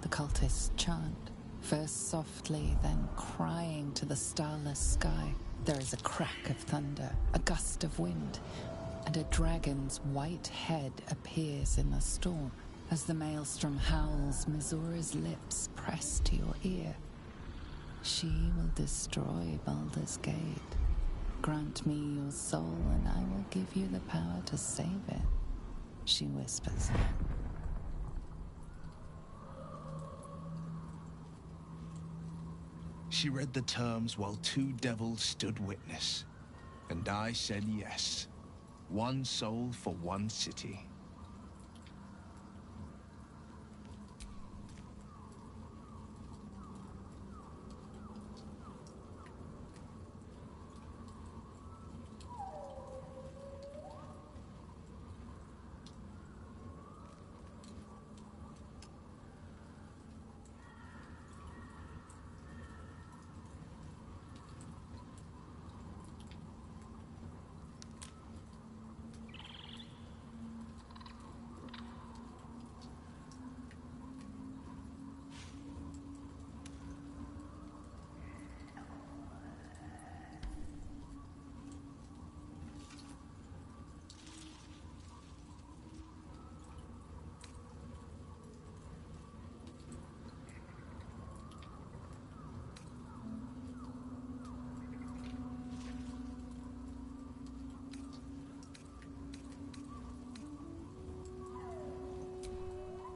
The cultists chant, first softly, then crying to the starless sky. There is a crack of thunder, a gust of wind, and a dragon's white head appears in the storm. As the maelstrom howls, Missoura's lips press to your ear. She will destroy Baldur's Gate. Grant me your soul, and I will give you the power to save it, she whispers. She read the terms while 2 devils stood witness, and I said yes. 1 soul for 1 city.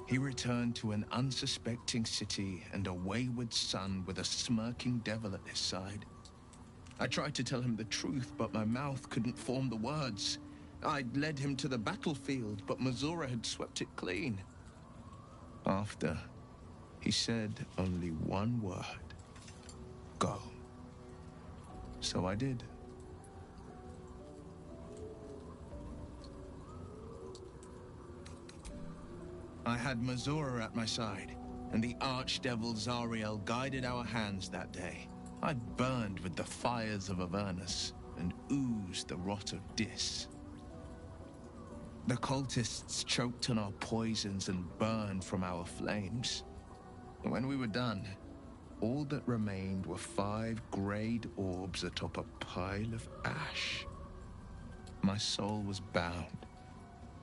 He returned to an unsuspecting city and a wayward son with a smirking devil at his side. I tried to tell him the truth, but my mouth couldn't form the words. I'd led him to the battlefield, but Missoura had swept it clean. After, he said only 1 word. Go. So I did. I had Missoura at my side, and the archdevil Zariel guided our hands that day. I burned with the fires of Avernus and oozed the rot of Dis. The cultists choked on our poisons and burned from our flames. When we were done, all that remained were 5 greyed orbs atop a pile of ash. My soul was bound,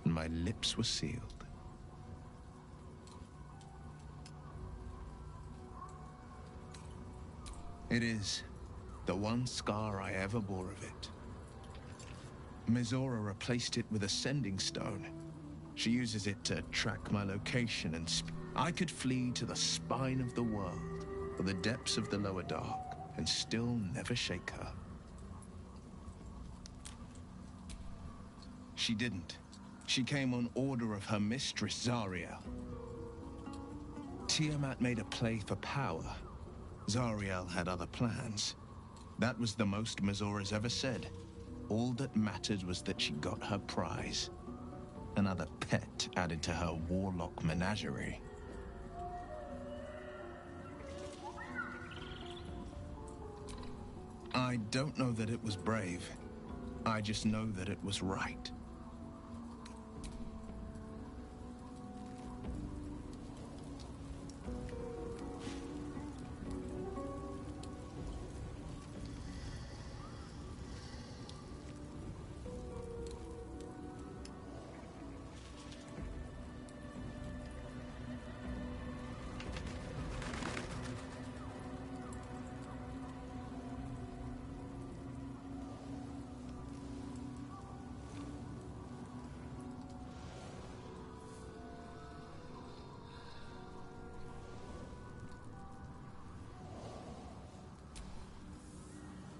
and my lips were sealed. It is the one scar I ever bore of it. Mizora replaced it with a sending stone. She uses it to track my location and I could flee to the spine of the world or the depths of the lower dark and still never shake her. She didn't. She came on order of her mistress, Zariel. Tiamat made a play for power. Zariel had other plans. That was the most Mizora's ever said. All that mattered was that she got her prize. Another pet added to her warlock menagerie. I don't know that it was brave. I just know that it was right.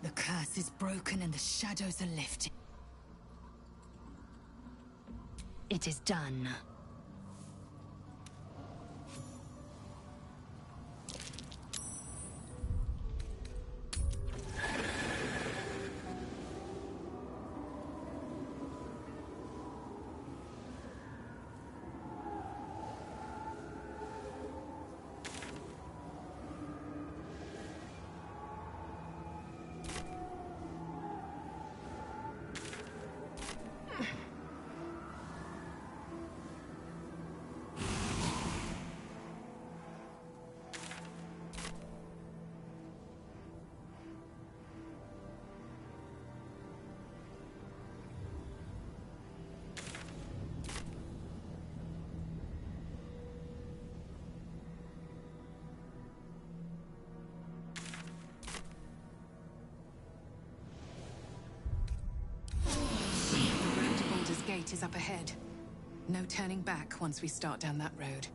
The curse is broken and the shadows are lifted. It is done. Gate is up ahead. No turning back once we start down that road.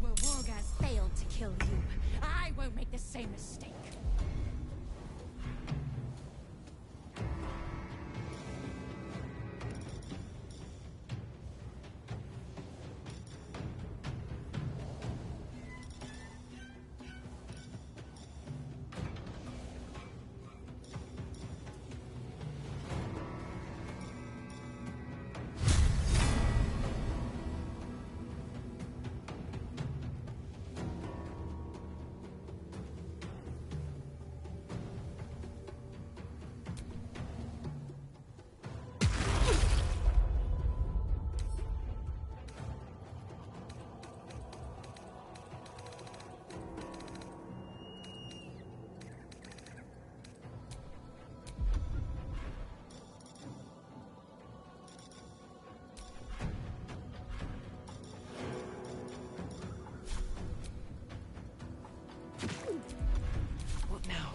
Well, Wargaz failed to kill you. I won't make the same mistake. What now?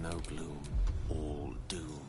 No gloom, all doom.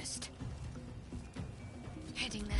focused. Heading there.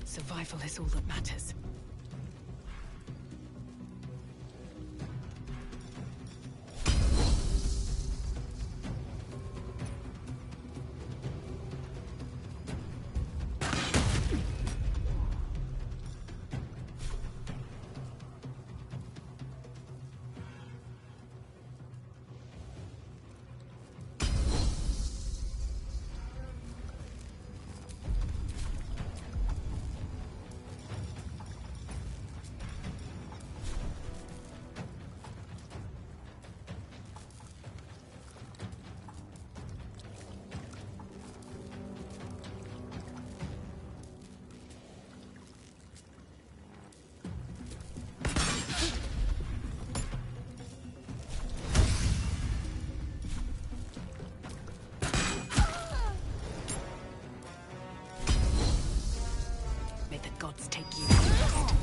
Survival is all that matters. Gods take you first.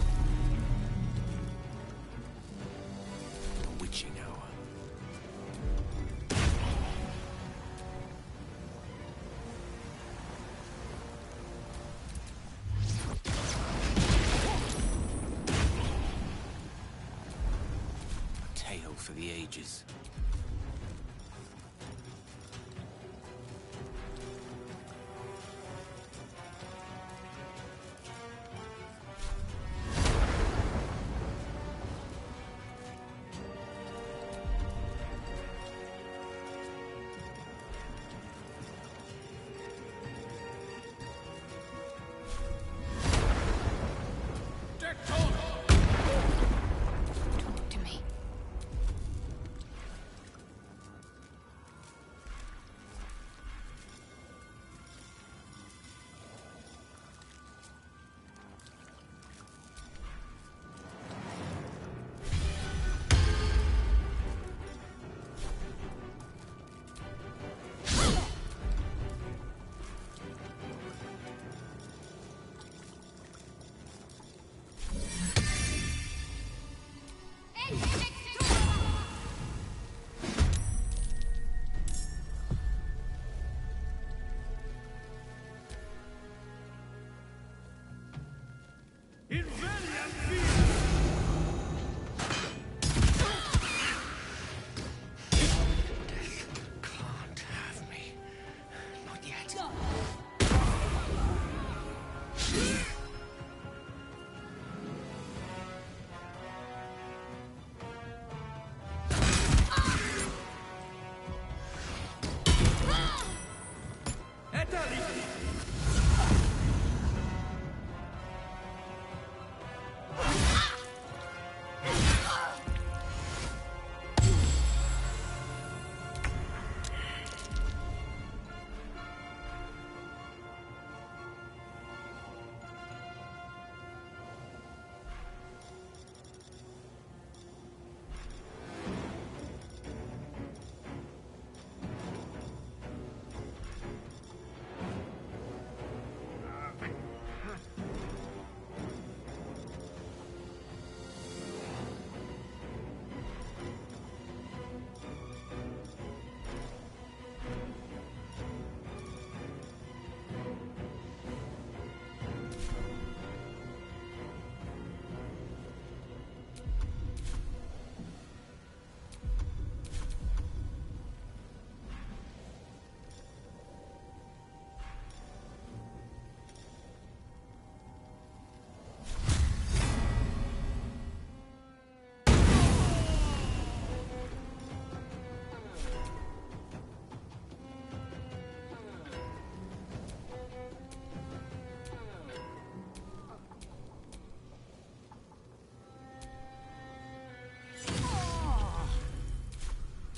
The witching hour. A tale for the ages.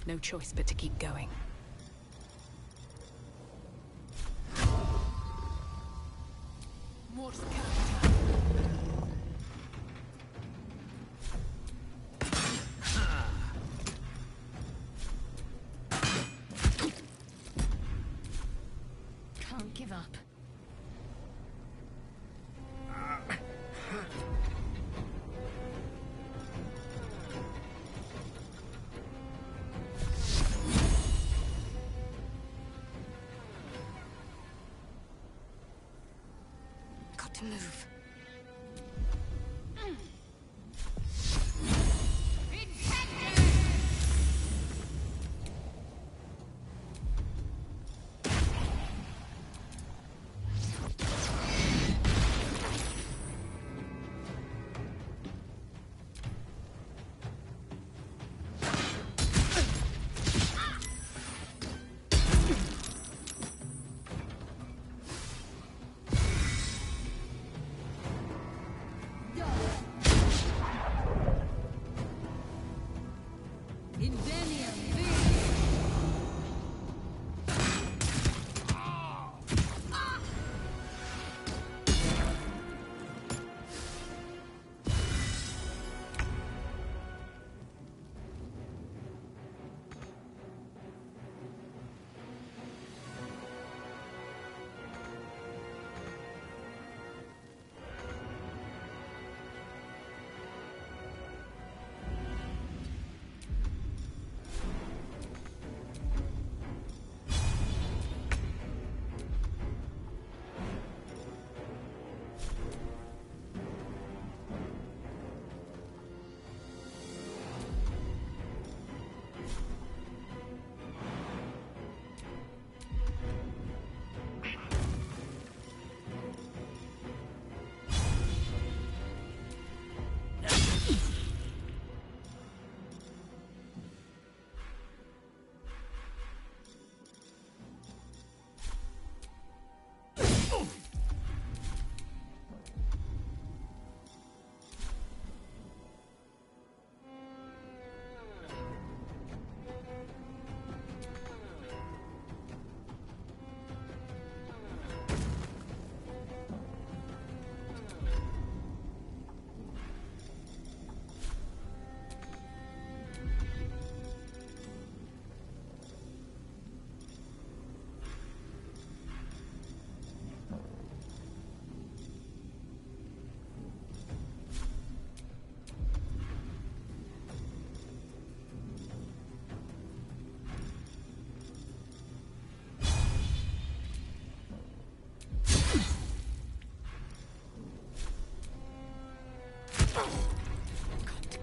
No choice but to keep going. More Can't give up. Got to move.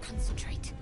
Concentrate.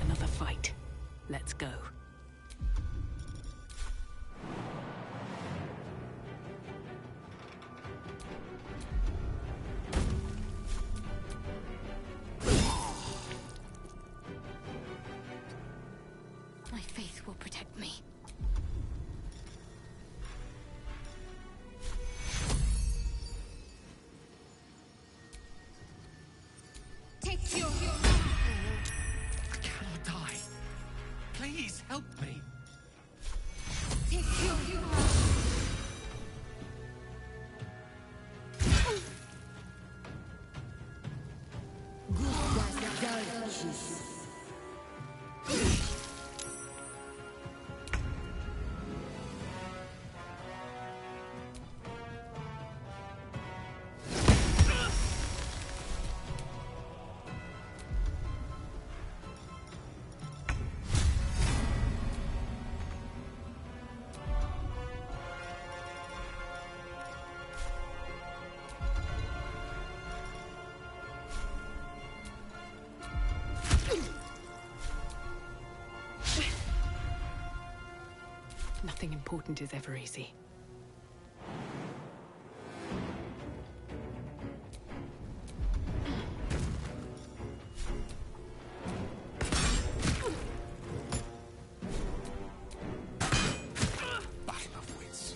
Another fight. Let's go. My faith will protect me. Take your... I cannot die. Please help me. Nothing important is ever easy. Battle of wits.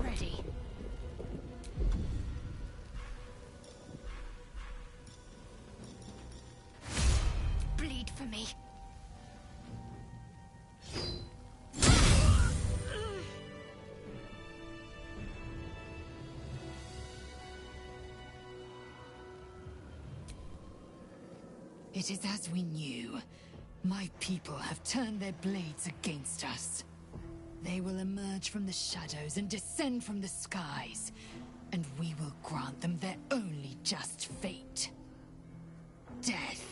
Ready. Bleed for me. It is as we knew. My people have turned their blades against us. They will emerge from the shadows and descend from the skies, and we will grant them their only just fate. Death.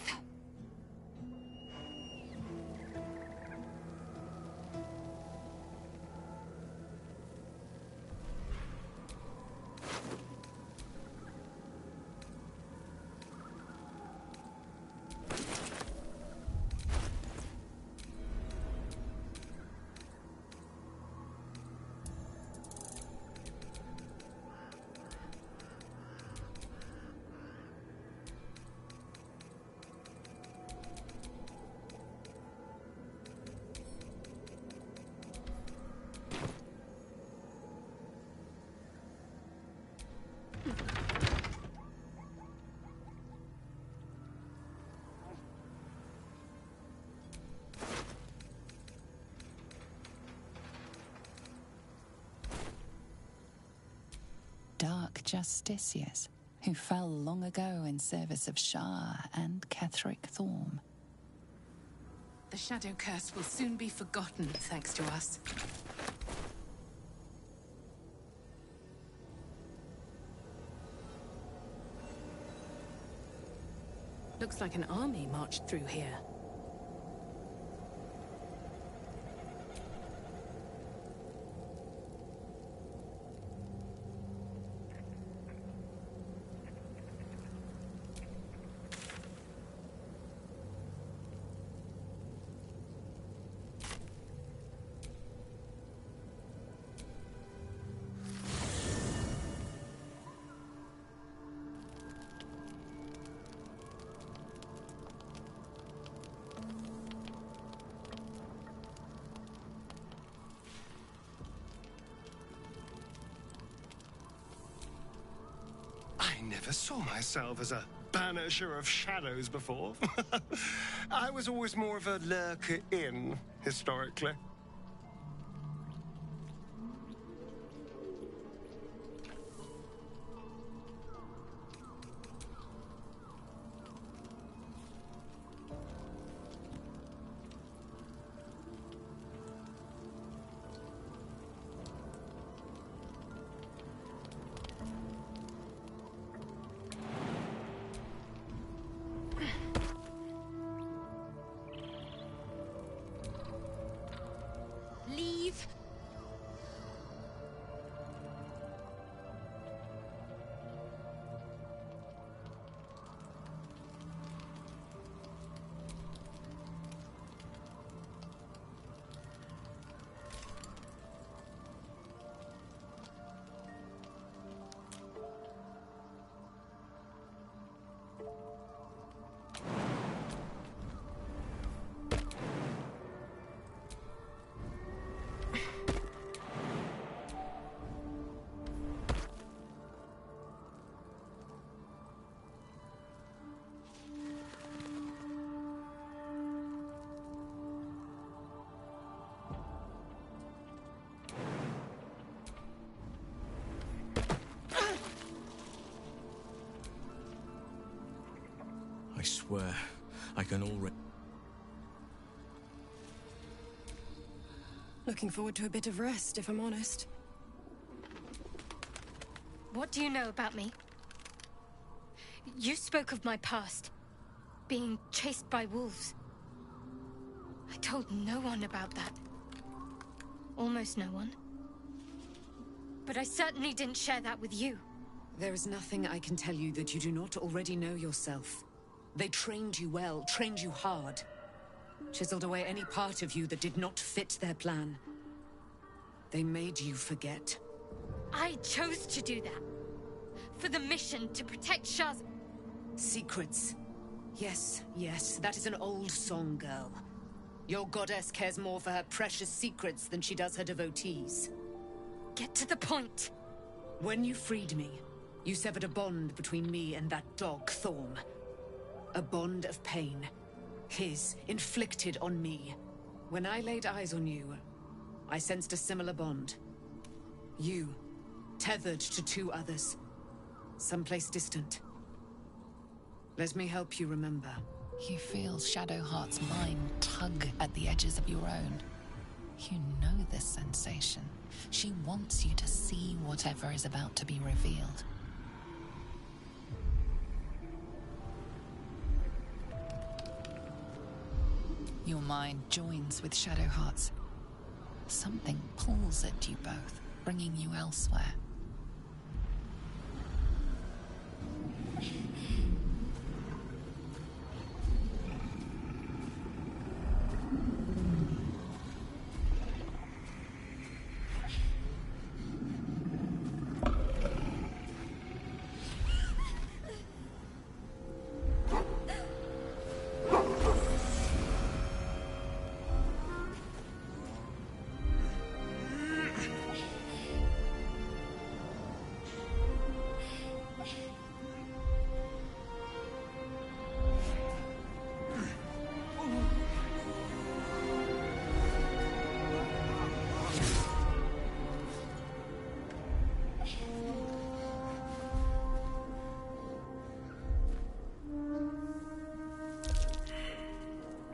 Dark Justiciars, who fell long ago in service of Shah and Ketheric Thorm. The shadow curse will soon be forgotten, thanks to us. Looks like an army marched through here. I never saw myself as a banisher of shadows before. I was always more of a lurker-in, historically. Leave. where I can already... Looking forward to a bit of rest, if I'm honest. What do you know about me? You spoke of my past. Being chased by wolves. I told no one about that. Almost no one. But I certainly didn't share that with you. There is nothing I can tell you that you do not already know yourself. They trained you well, trained you hard. Chiseled away any part of you that did not fit their plan. They made you forget. I chose to do that. For the mission to protect Shaz... Secrets. Yes, yes, that is an old song, girl. Your goddess cares more for her precious secrets than she does her devotees. Get to the point. When you freed me, you severed a bond between me and that dog, Thorm. A bond of pain. His, inflicted on me. When I laid eyes on you, I sensed a similar bond. You, tethered to two others. Someplace distant. Let me help you remember. You feel Shadowheart's mind tug at the edges of your own. You know this sensation. She wants you to see whatever is about to be revealed. Your mind joins with Shadowheart's. Something pulls at you both, bringing you elsewhere.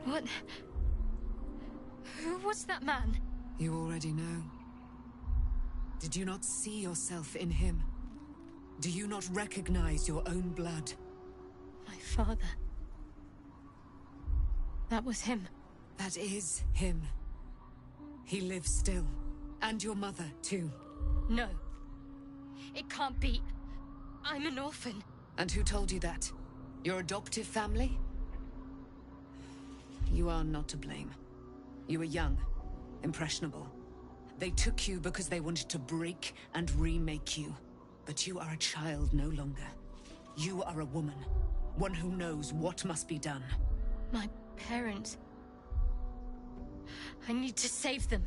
What? Who was that man? You already know. Did you not see yourself in him? Do you not recognize your own blood? My father. That was him. That is him. He lives still. And your mother, too. No. It can't be. I'm an orphan. And who told you that? Your adoptive family? You are not to blame. You were young, impressionable. They took you because they wanted to break and remake you. But you are a child no longer. You are a woman. One who knows what must be done. My parents. I need to save them.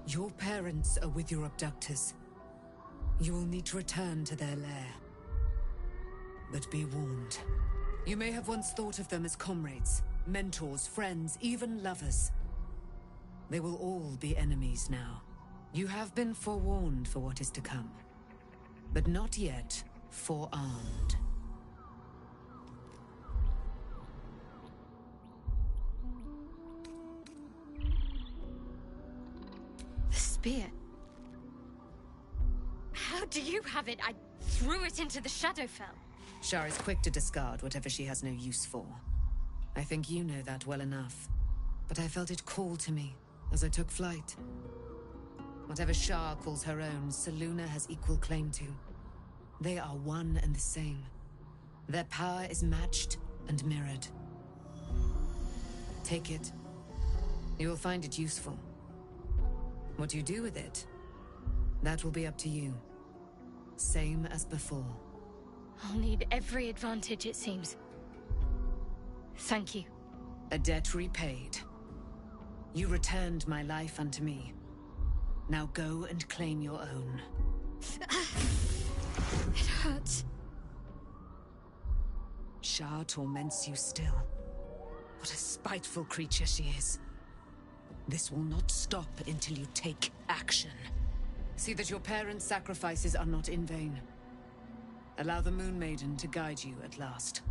Your parents are with your abductors. You will need to return to their lair. But be warned. You may have once thought of them as comrades, mentors, friends, even lovers. They will all be enemies now. You have been forewarned for what is to come, but not yet forearmed. The spear. How do you have it? I threw it into the Shadowfell. Shar is quick to discard whatever she has no use for. I think you know that well enough. But I felt it call to me as I took flight. Whatever Shar calls her own, Selûne has equal claim to. They are one and the same. Their power is matched and mirrored. Take it. You will find it useful. What you do with it, that will be up to you. Same as before. I'll need every advantage, it seems. Thank you. A debt repaid. You returned my life unto me. Now go and claim your own. It hurts. Shar torments you still. What a spiteful creature she is. This will not stop until you take action. See that your parents' sacrifices are not in vain. Allow the Moon Maiden to guide you at last.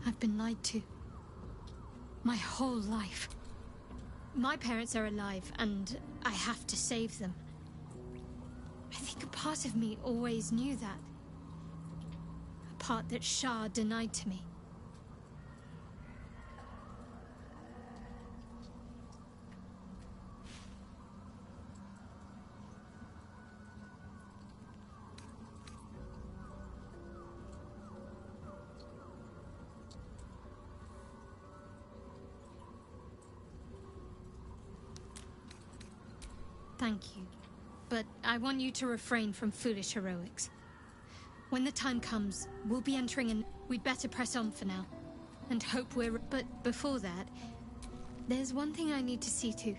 I've been lied to. My whole life. My parents are alive, and I have to save them. I think a part of me always knew that. A part that Shah denied to me. Thank you. But I want you to refrain from foolish heroics. When the time comes, we'll be entering an... We'd better press on for now. And hope we're... But before that, there's one thing I need to see to.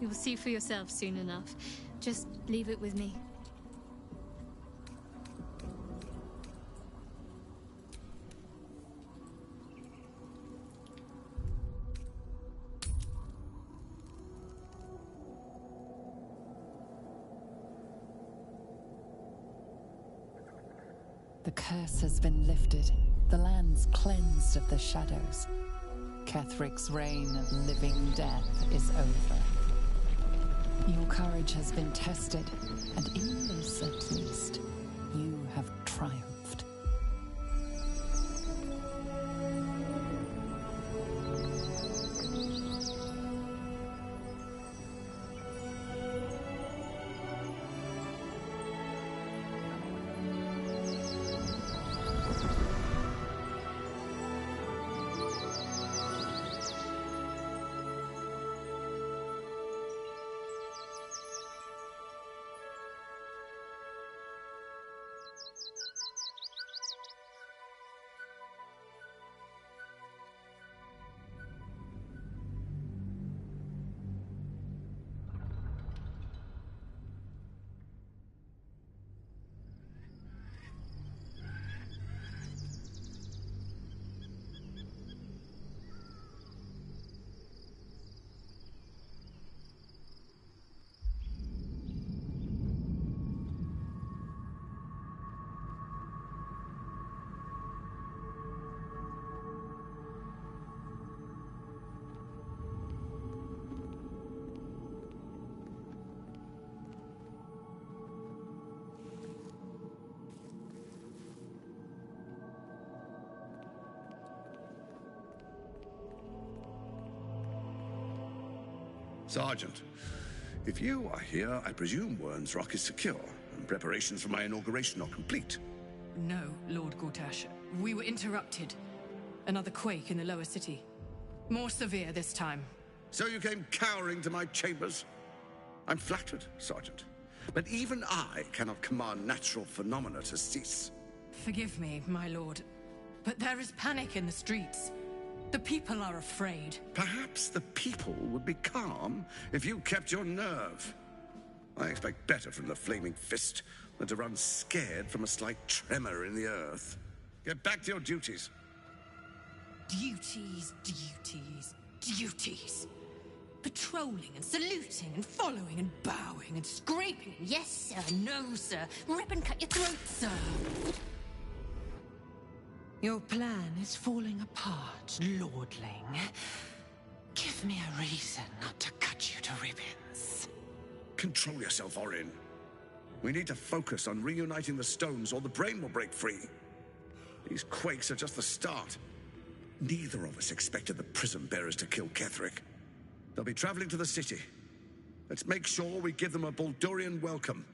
You'll see for yourself soon enough. Just leave it with me. The curse has been lifted, the lands cleansed of the shadows. Kethric's reign of living death is over. Your courage has been tested, and in this at least, you have triumphed. Sergeant, if you are here, I presume Wern's Rock is secure, and preparations for my inauguration are complete. No, Lord Gortash. We were interrupted. Another quake in the lower city. More severe this time. So you came cowering to my chambers? I'm flattered, Sergeant. But even I cannot command natural phenomena to cease. Forgive me, my lord, but there is panic in the streets. The people are afraid. Perhaps the people would be calm if you kept your nerve. I expect better from the Flaming Fist than to run scared from a slight tremor in the earth. Get back to your duties. Duties, duties, duties. Patrolling and saluting and following and bowing and scraping. Yes, sir. No, sir. Rip and cut your throat, sir. Your plan is falling apart, lordling. Give me a reason not to cut you to ribbons. Control yourself, Orin. We need to focus on reuniting the stones or the brain will break free. These quakes are just the start. Neither of us expected the Prism Bearers to kill Ketheric. They'll be traveling to the city. Let's make sure we give them a Baldurian welcome.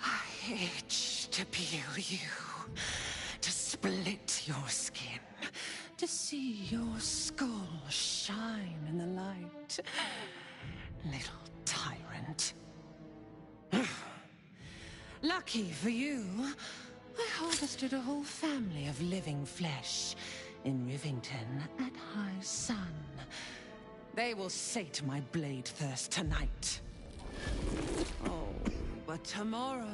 I itch to peel you, to split your skin, to see your skull shine in the light. Little tyrant. Lucky for you, I harvested a whole family of living flesh in Rivington at high sun. They will sate my blade thirst tonight. Oh, but tomorrow,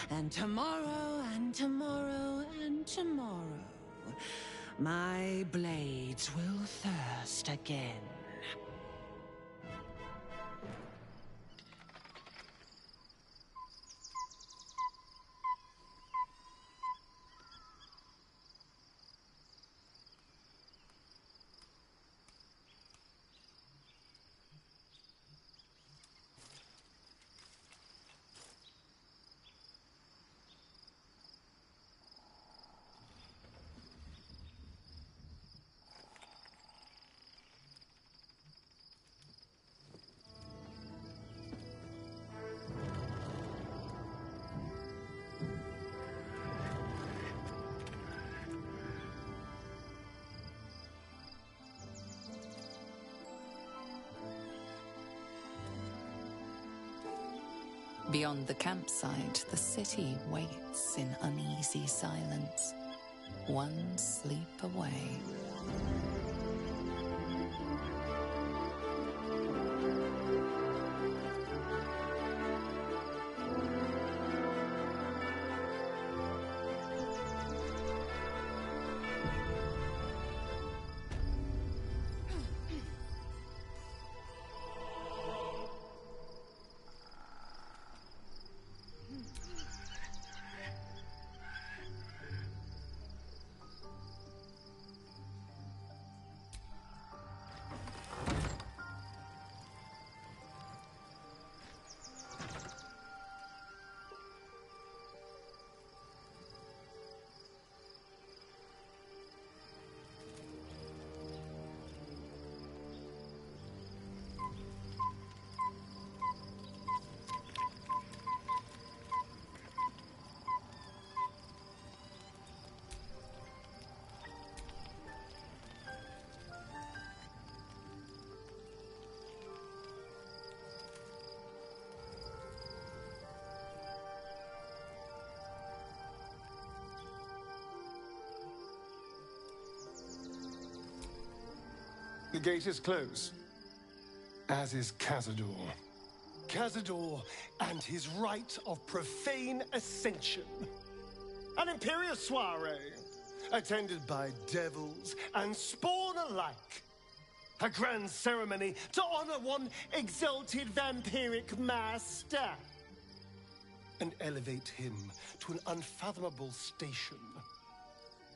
and tomorrow, and tomorrow, and tomorrow, my blades will thirst again. Beyond the campsite, the city waits in uneasy silence, one sleep away. The gate is closed, as is Cazador. Cazador and his rite of profane ascension. An imperious soiree, attended by devils and spawn alike. A grand ceremony to honor one exalted vampiric master. And elevate him to an unfathomable station.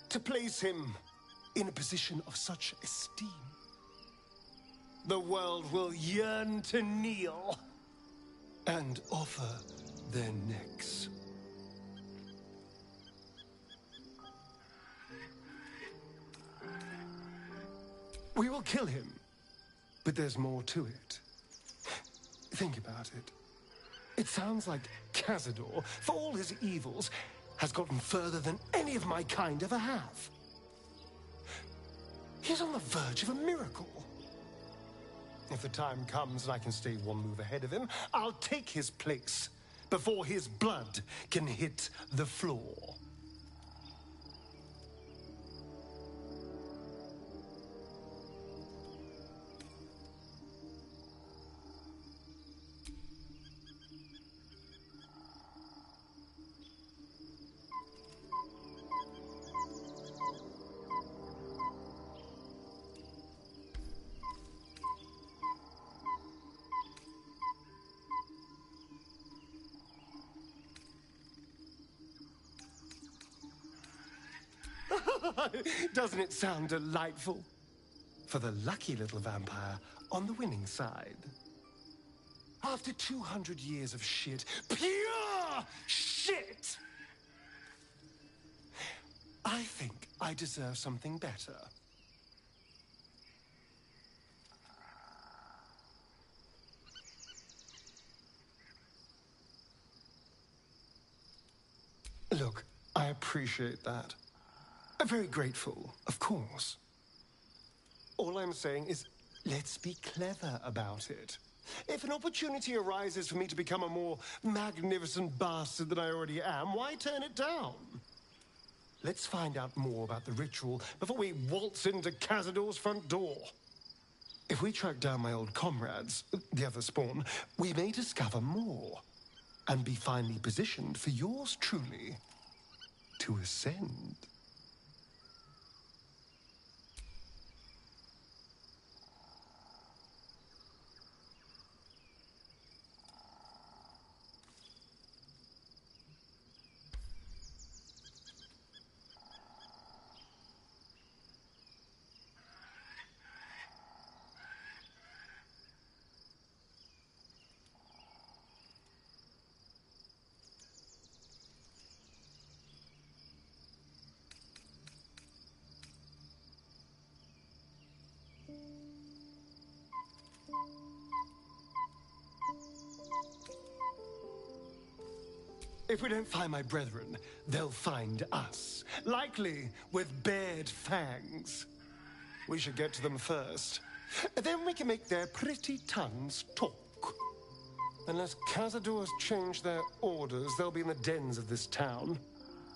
To place him in a position of such esteem. The world will yearn to kneel and offer their necks. We will kill him, but there's more to it. Think about it. It sounds like Cazador, for all his evils, has gotten further than any of my kind ever have. He's on the verge of a miracle. If the time comes and I can stay one move ahead of him, I'll take his place before his blood can hit the floor. Doesn't it sound delightful? For the lucky little vampire on the winning side. After 200 years of shit, pure shit, I think I deserve something better. Look, I appreciate that. I'm very grateful, of course. All I'm saying is, let's be clever about it. If an opportunity arises for me to become a more magnificent bastard than I already am, why turn it down? Let's find out more about the ritual before we waltz into Cazador's front door. If we track down my old comrades, the other spawn, we may discover more and be finally positioned for yours truly to ascend. If we don't find my brethren, they'll find us. Likely with bared fangs. We should get to them first. Then we can make their pretty tongues talk. Unless Cazador has changed their orders, they'll be in the dens of this town,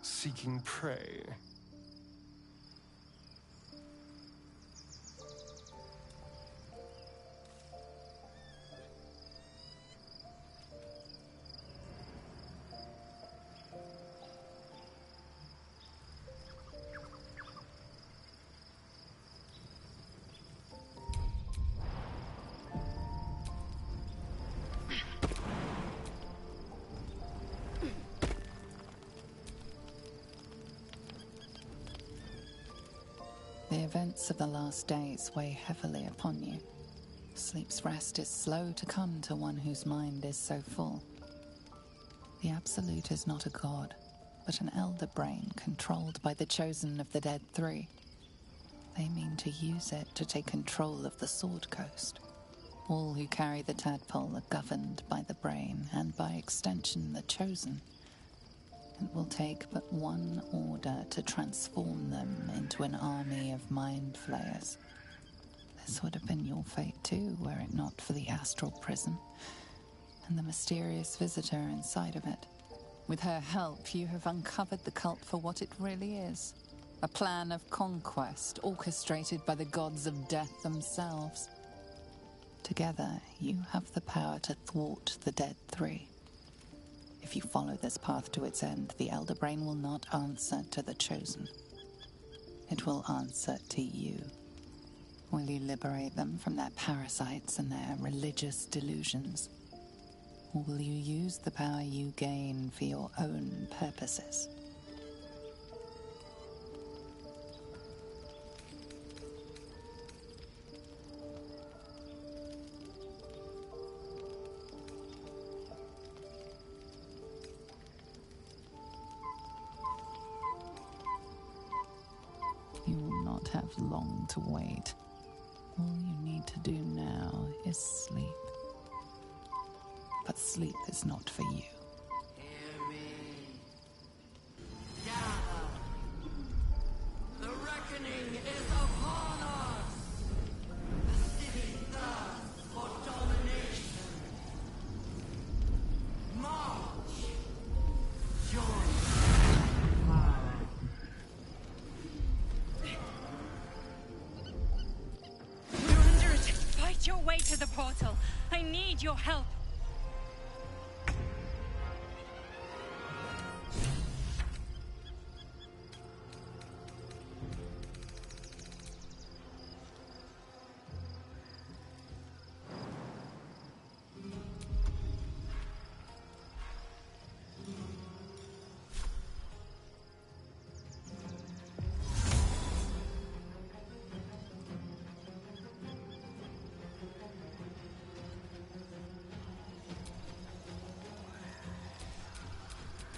seeking prey. The events of the last days weigh heavily upon you. Sleep's rest is slow to come to one whose mind is so full. The Absolute is not a god, but an elder brain controlled by the chosen of the Dead Three. They mean to use it to take control of the Sword Coast. All who carry the tadpole are governed by the brain, and by extension the chosen. It will take but one order to transform them into an army of mind flayers. This would have been your fate too, were it not for the astral prison and the mysterious visitor inside of it. With her help, you have uncovered the cult for what it really is. A plan of conquest orchestrated by the gods of death themselves. Together, you have the power to thwart the Dead Three. If you follow this path to its end, the Elder Brain will not answer to the Chosen. It will answer to you. Will you liberate them from their parasites and their religious delusions? Or will you use the power you gain for your own purposes? You will not have long to wait. All you need to do now is sleep. But sleep is not for you. Hear me. Gather. The reckoning is upon us. The city thirsts for domination. March. Join. You're under it. Fight your way to the portal. I need your help.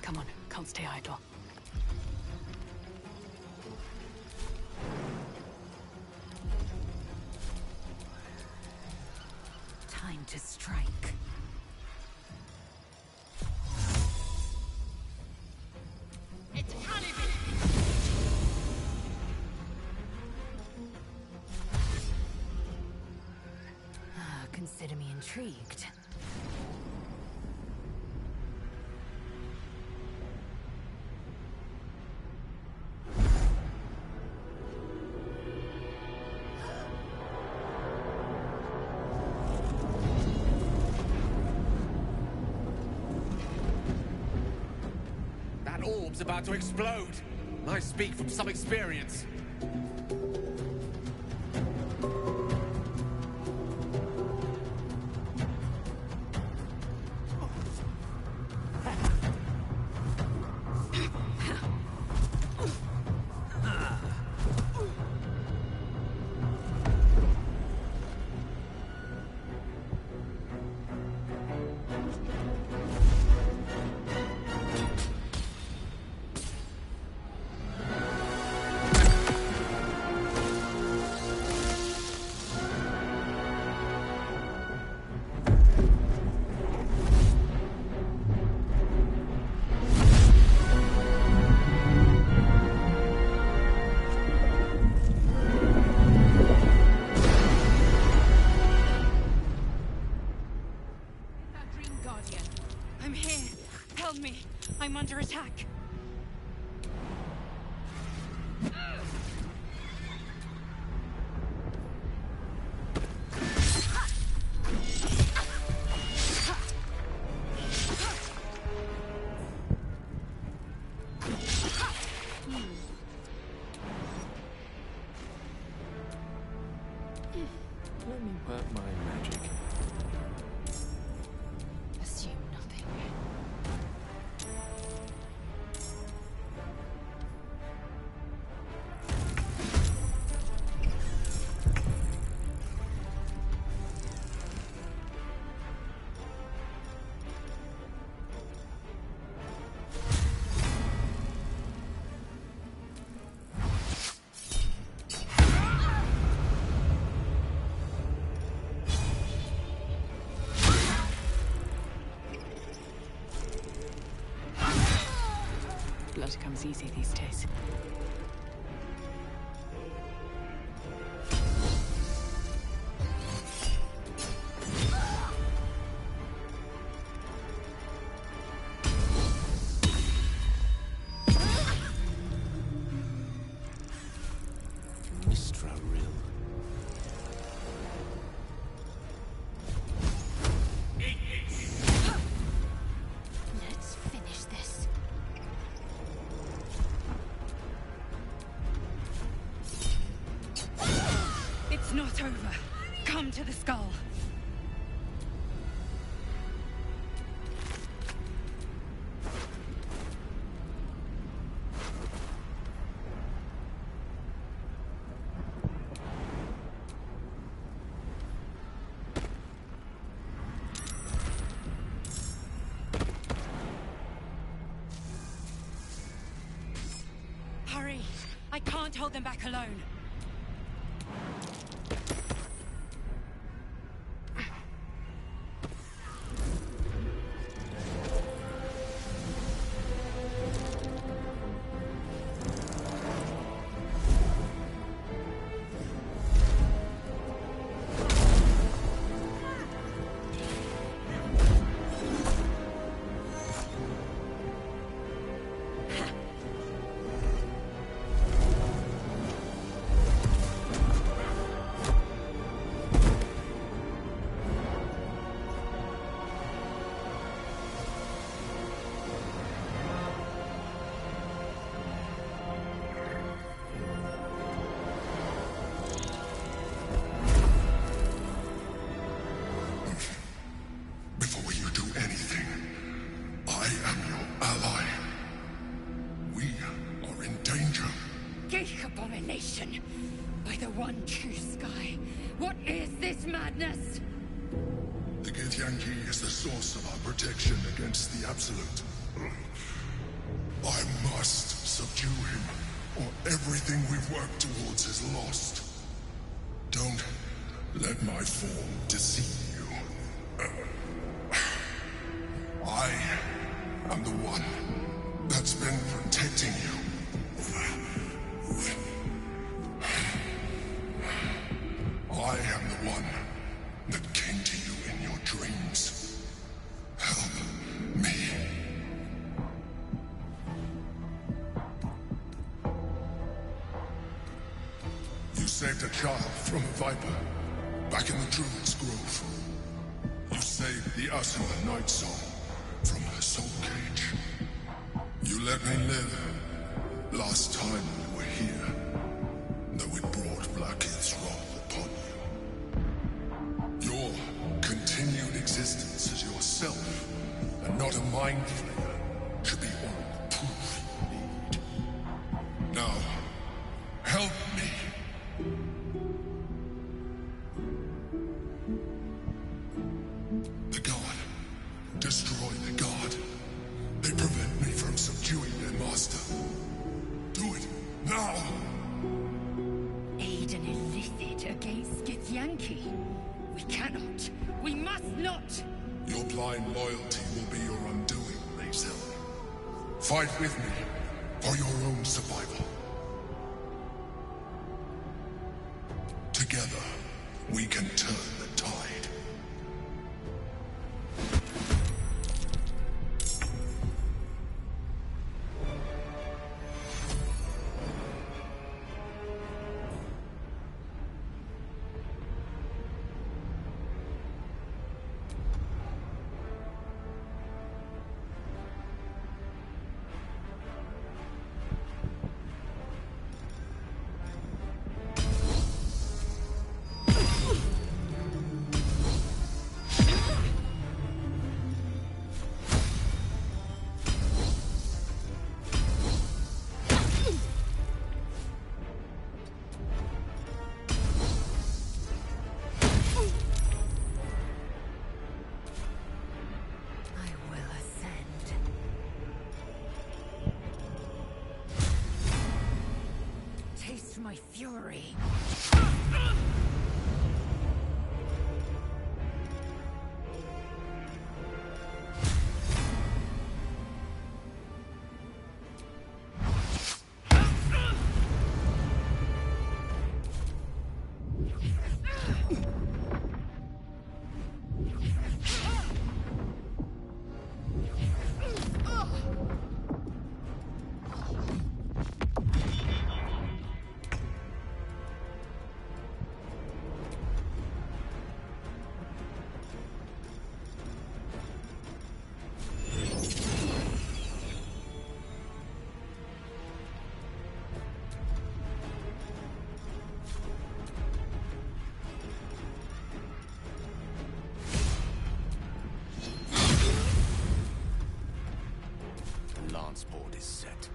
Come on, can't stay idle. Time to strike. It's Caliban! Consider me intrigued. That orb's about to explode. I speak from some experience. I'm here. Help me. I'm under attack. Let me work my magic. Assume nothing. Blood comes easy these days. Mistra Rill. Let's finish this. It's not over. Come to the skull. Hurry! I can't hold them back alone. Before you do anything, I am your ally. We are in danger. Geek abomination! By the one true sky, what is this madness? The Githyanki is the source of our protection against the Absolute. must subdue him, or everything we've worked towards is lost. Don't let my form deceive you. I am the one that's been protecting you. I am the one that came to you in your dreams. Help me. You saved a child from a viper back in the Druid's Grove. You saved the Ursula Night Soul from her soul cage. You let me live last time we were here, though we brought Blackhead's wrath upon you. Your continued existence as yourself, and not a mind flayer, should be all the proof you need. Now, help me. The God. Destroy the God. They prevent me from subduing their master. Do it now! Aid an illicit against Githyanki. We cannot. We must not! Your blind loyalty will be your undoing, Mazel. Fight with me for your own survival. Together, we can turn the tide. My fury. Board is set.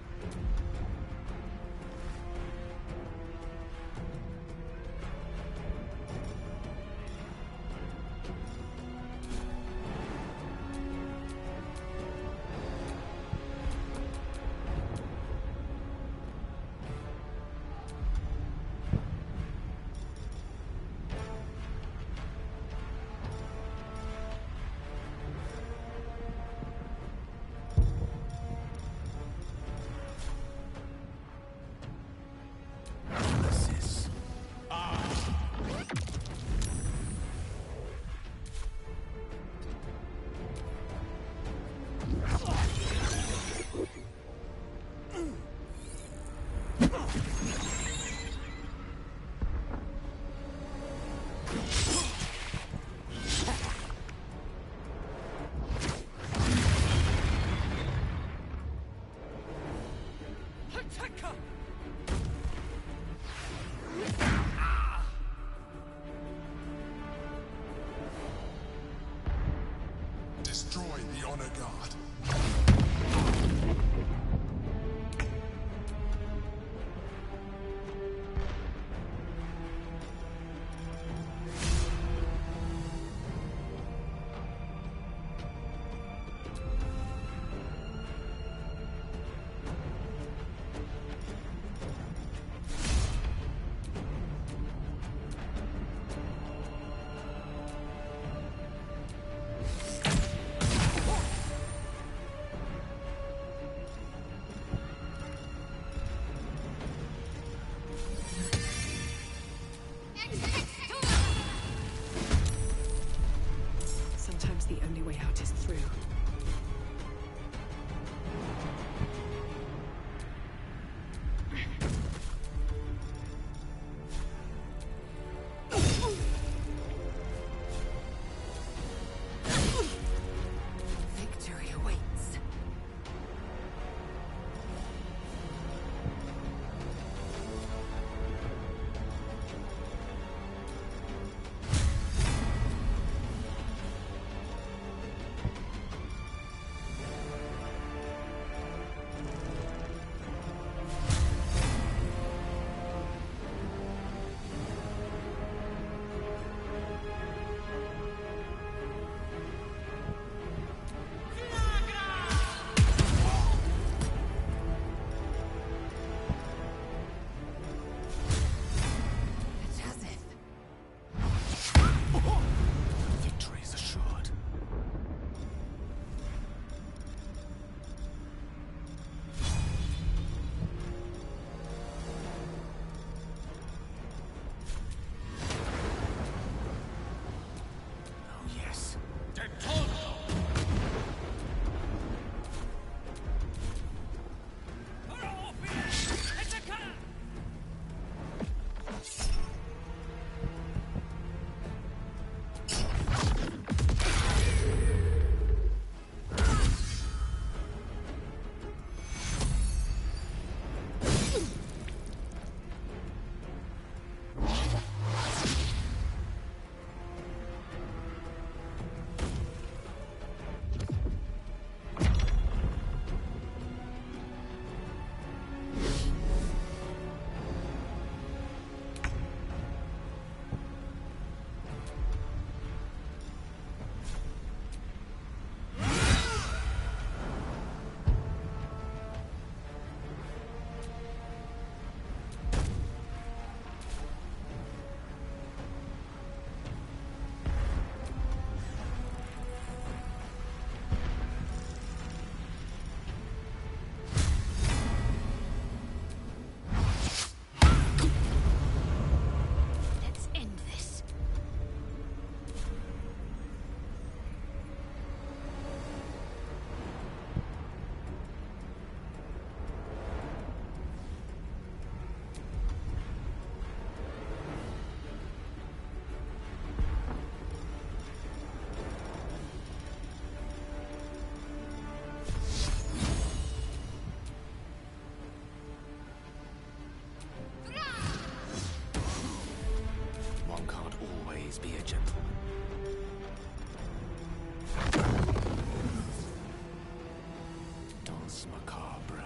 Ars Macabre.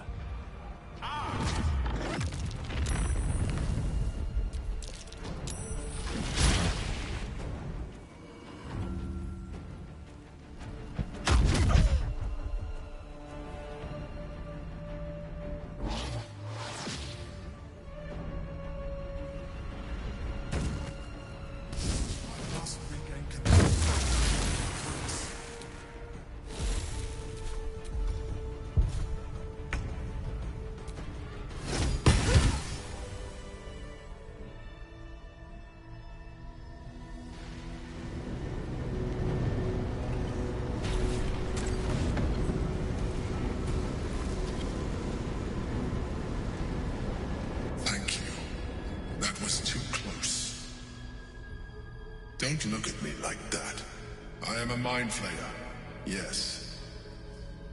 Don't look at me like that. I am a mind flayer, yes.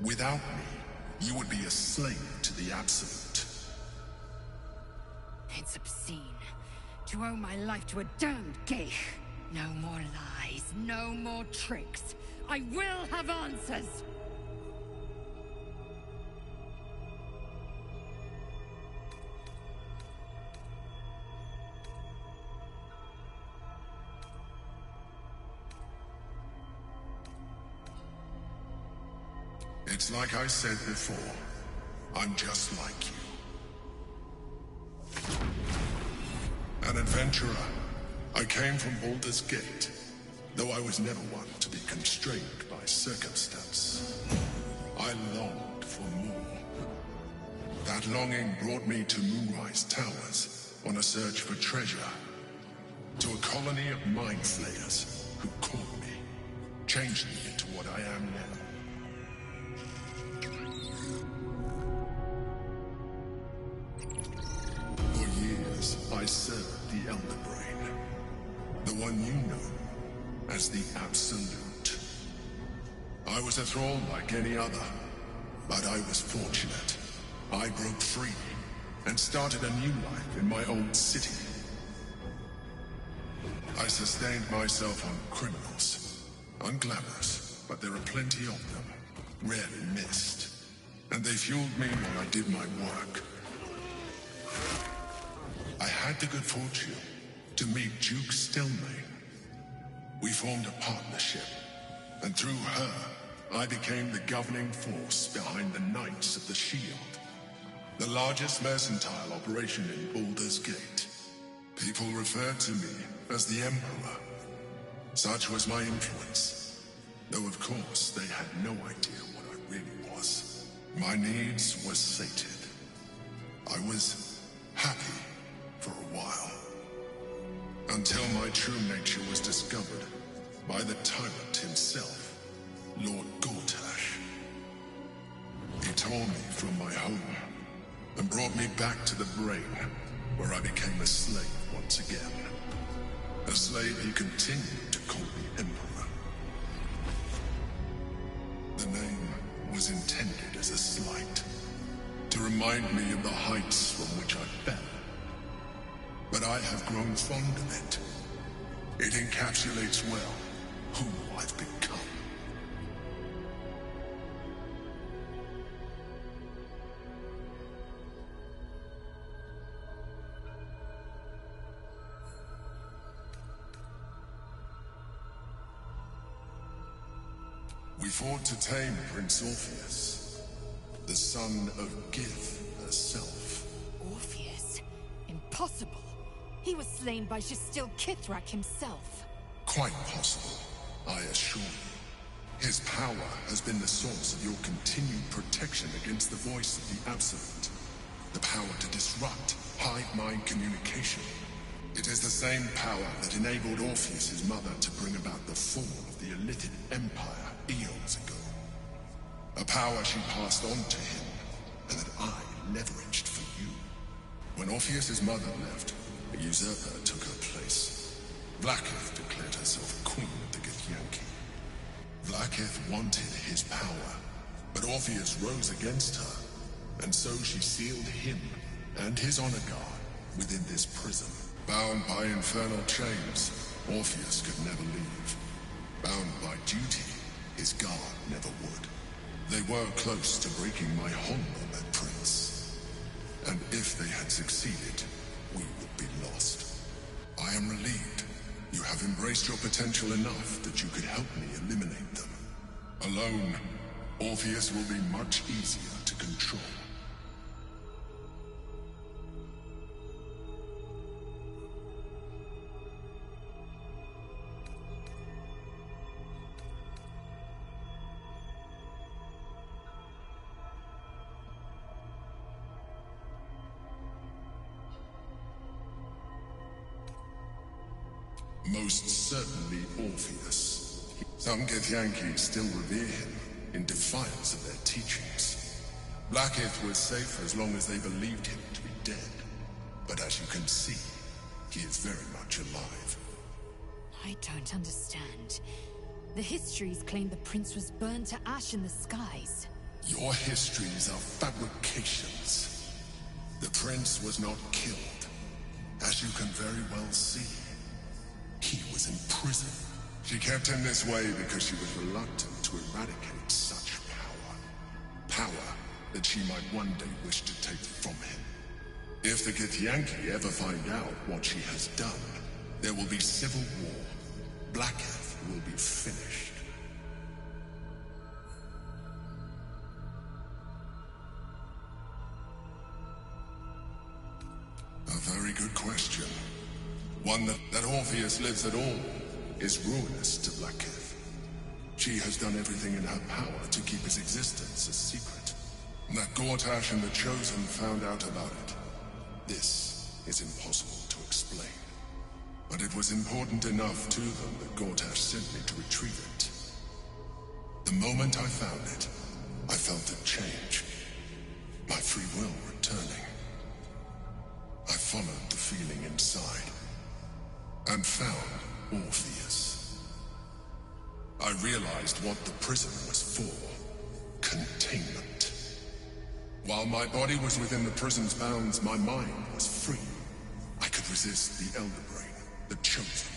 Without me, you would be a slave to the Absolute. It's obscene. To owe my life to a damned geich. No more lies, no more tricks. I will have answers! It's like I said before. I'm just like you. An adventurer. I came from Baldur's Gate, though I was never one to be constrained by circumstance. I longed for more. That longing brought me to Moonrise Towers on a search for treasure. To a colony of mind flayers who caught me, changed me into what I am now. I served the Elder Brain, the one you know as the Absolute. I was a thrall like any other, but I was fortunate. I broke free and started a new life in my old city. I sustained myself on criminals, unglamorous, but there are plenty of them, rarely missed, and they fueled me while I did my work. I had the good fortune to meet Duke Stelmane. We formed a partnership, and through her, I became the governing force behind the Knights of the Shield, the largest mercantile operation in Baldur's Gate. People referred to me as the Emperor. Such was my influence, though of course they had no idea what I really was. My needs were sated. I was happy for a while, until my true nature was discovered by the tyrant himself, Lord Gortash. He tore me from my home and brought me back to the Brain, where I became a slave once again. A slave he continued to call me Emperor. The name was intended as a slight, to remind me of the heights from which I fell. But I have grown fond of it. It encapsulates well who I've become. We fought to tame Prince Orpheus, the son of Gith herself. Orpheus? Impossible. He was slain by Justil Kithrak himself. Quite possible, I assure you. His power has been the source of your continued protection against the voice of the Absolute. The power to disrupt hive mind communication. It is the same power that enabled Orpheus's mother to bring about the fall of the Illithid Empire eons ago. A power she passed on to him, and that I leveraged for you. When Orpheus's mother left, a usurper took her place. Vlaakith declared herself queen of the Githyanki. Vlaakith wanted his power, but Orpheus rose against her, and so she sealed him and his honor guard within this prison. Bound by infernal chains, Orpheus could never leave. Bound by duty, his guard never would. They were close to breaking my honor, Prince. And if they had succeeded, we would be lost. I am relieved. You have embraced your potential enough that you could help me eliminate them. Alone, Orpheus will be much easier to control. Most certainly Orpheus. Some Githyanki still revere him, in defiance of their teachings. Blackith was safe as long as they believed him to be dead. But as you can see, he is very much alive. I don't understand. The histories claim the prince was burned to ash in the skies. Your histories are fabrications. The prince was not killed. As you can very well see, he was in prison. She kept him this way because she was reluctant to eradicate such power. Power that she might one day wish to take from him. If the Githyanki ever find out what she has done, there will be civil war. Blackith will be finished. A very good question. One that Orpheus lives at all is ruinous to Blackith. She has done everything in her power to keep his existence a secret. That Gortash and the Chosen found out about it. This is impossible to explain. But it was important enough to them that Gortash sent me to retrieve it. The moment I found it, I felt a change. My free will returning. I followed the feeling inside. And found Orpheus. I realized what the prison was for. Containment. While my body was within the prison's bounds, my mind was free. I could resist the Elder Brain, the Chosen.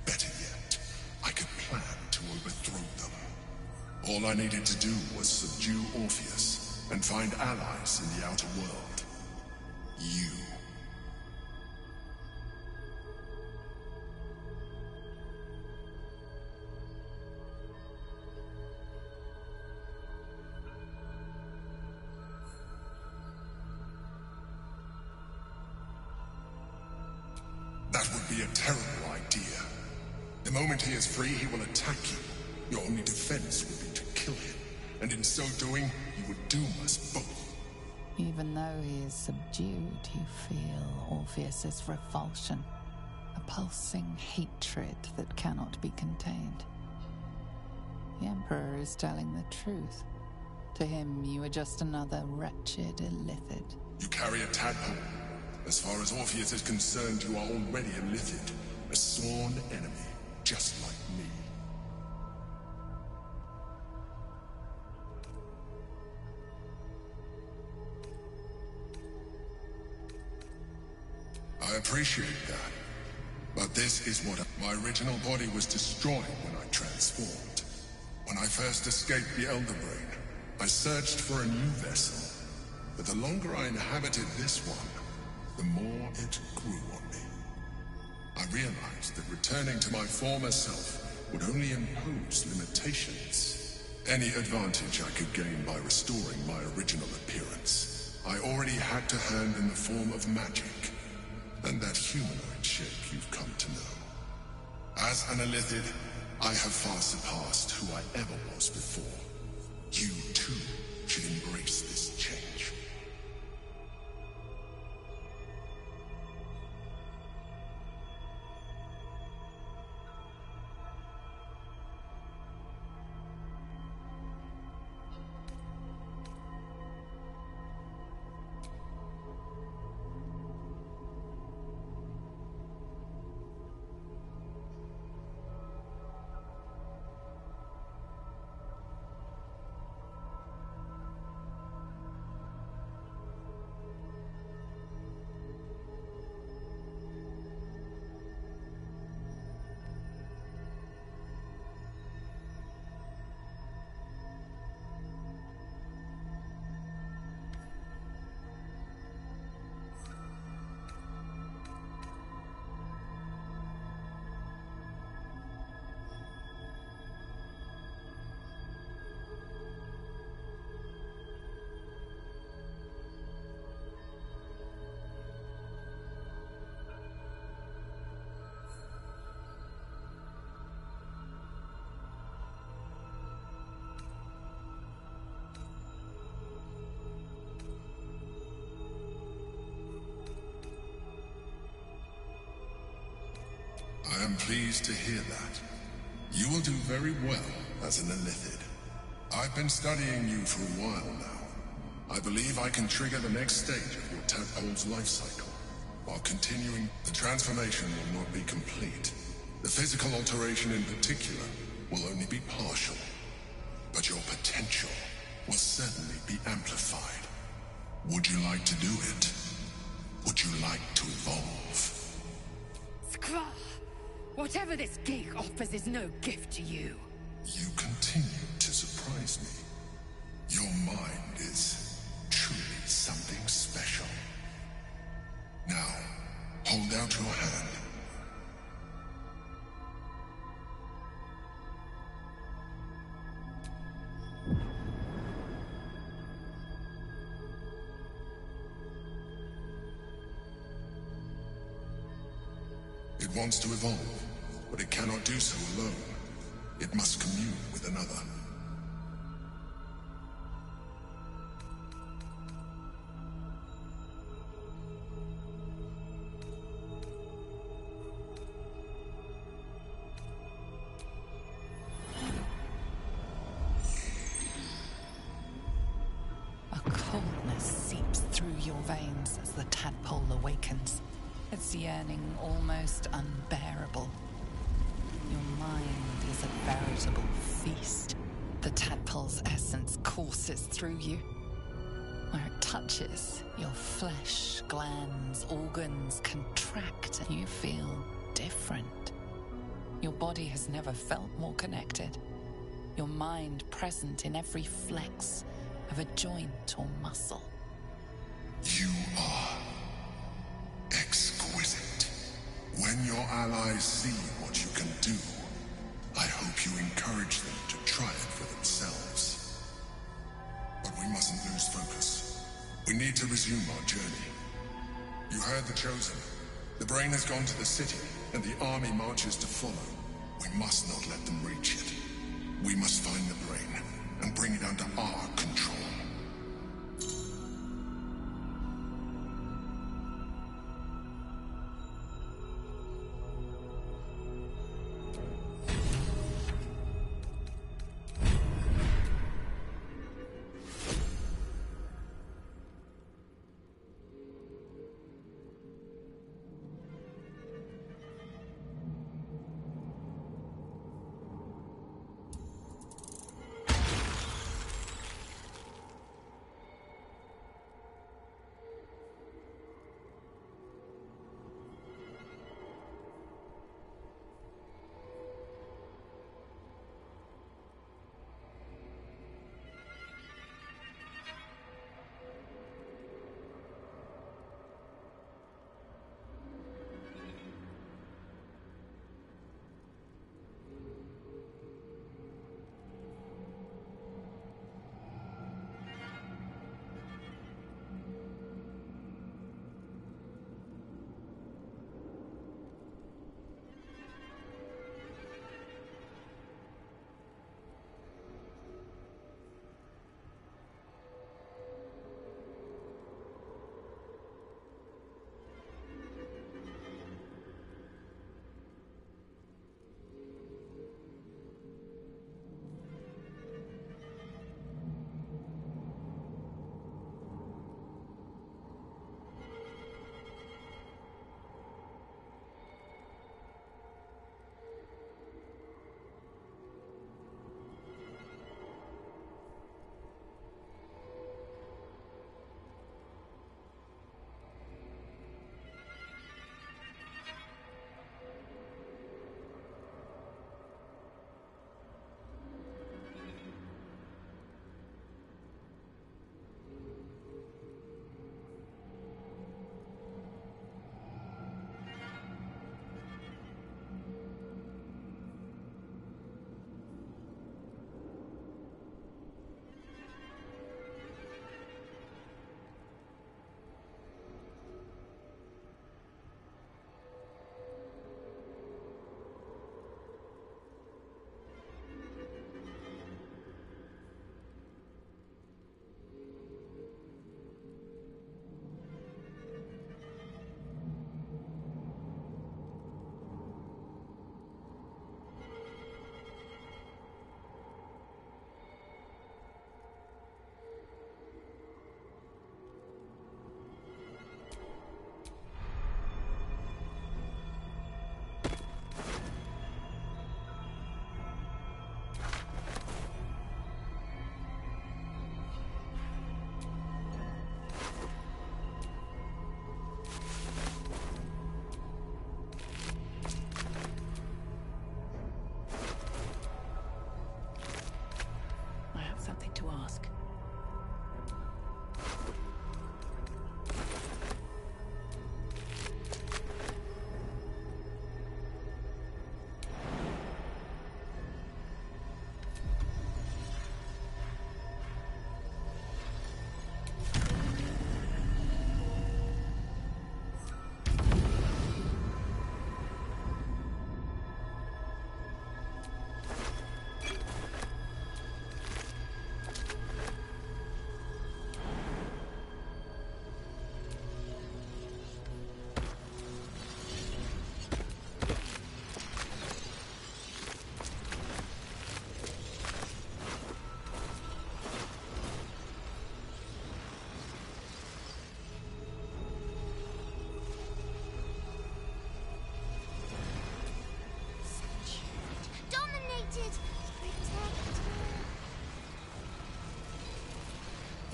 Better yet, I could plan to overthrow them. All I needed to do was subdue Orpheus and find allies in the outer world. You. That would be a terrible idea. The moment he is free, he will attack you. Your only defense would be to kill him. And in so doing, he would doom us both. Even though he is subdued, you feel Orpheus's revulsion. A pulsing hatred that cannot be contained. The Emperor is telling the truth. To him, you are just another wretched illithid. You carry a tadpole. As far as Orpheus is concerned, you are already a Lithid, a sworn enemy, just like me. I appreciate that. But this is what my original body was destroyed when I transformed. When I first escaped the Elder Brain, I searched for a new vessel. But the longer I inhabited this one, the more it grew on me. I realized that returning to my former self would only impose limitations. Any advantage I could gain by restoring my original appearance, I already had to hand in the form of magic, and that humanoid shape you've come to know. As an Illithid, I have far surpassed who I ever was before. You, too, should embrace this change. pleased to hear that. You will do very well as an Illithid. I've been studying you for a while now. I believe I can trigger the next stage of your tadpole's life cycle. While continuing, the transformation will not be complete. The physical alteration in particular will only be partial. But your potential will certainly be amplified. Would you like to do it? Would you like to evolve? Skra! Whatever this gig offers is no gift to you. You continue to surprise me. Your mind is truly something special. Now, hold out your hand. It wants to evolve, but it cannot do so alone. It must commune with another. A coldness seeps through your veins as the tadpole awakens. Its yearning almost unbearable. Your mind is a veritable feast. The tadpole's essence courses through you. Where it touches, your flesh, glands, organs contract and you feel different. Your body has never felt more connected. Your mind present in every flex of a joint or muscle. You are exquisite. When your allies see what you can do, I hope you encourage them to try it for themselves. But we mustn't lose focus. We need to resume our journey. You heard the Chosen. The brain has gone to the city, and the army marches to follow. We must not let them reach it. We must find the brain and bring it under our control.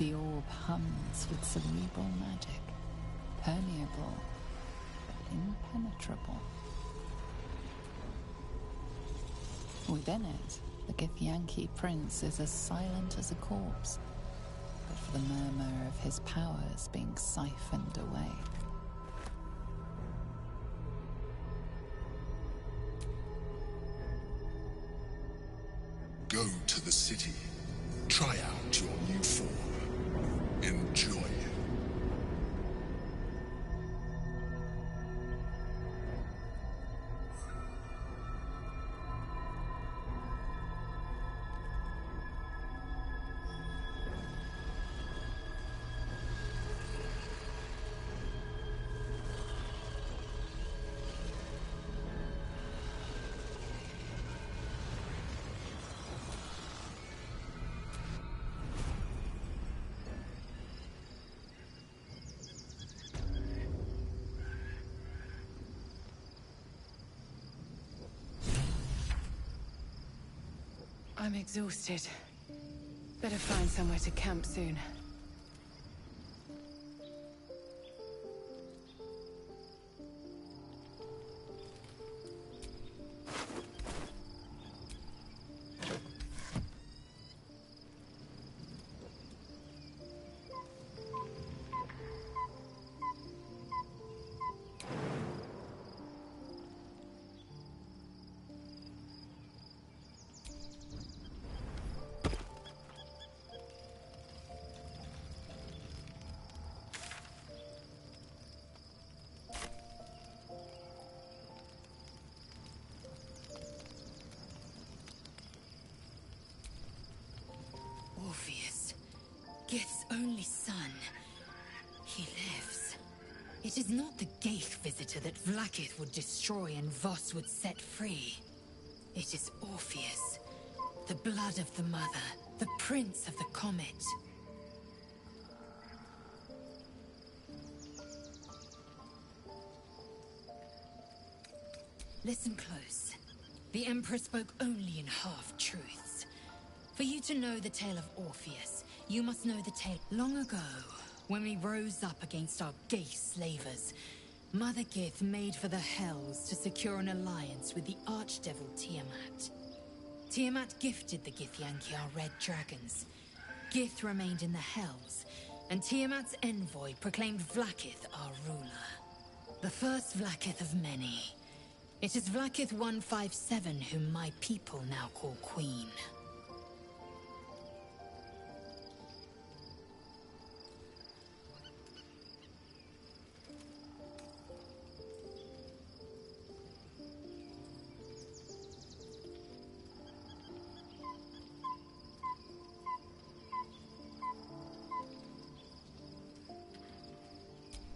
The orb hums with cerebral magic, permeable but impenetrable. Within it, the Githyanki prince is as silent as a corpse, but for the murmur of his powers being siphoned away. Go to the city. Try out your new form. Enjoy it. I'm exhausted. Better find somewhere to camp soon. Orpheus, Gith's only son. He lives. It is not the Gaith visitor that Vlaakith would destroy and Voss would set free. It is Orpheus, the blood of the mother, the prince of the comet. Listen close. The Emperor spoke only in half-truths. For you to know the tale of Orpheus, you must know the tale. Long ago, when we rose up against our gay slavers, Mother Gith made for the Hells to secure an alliance with the archdevil Tiamat. Tiamat gifted the Githyanki our red dragons. Gith remained in the Hells, and Tiamat's envoy proclaimed Vlaakith our ruler. The first Vlaakith of many. It is Vlaakith 157 whom my people now call Queen.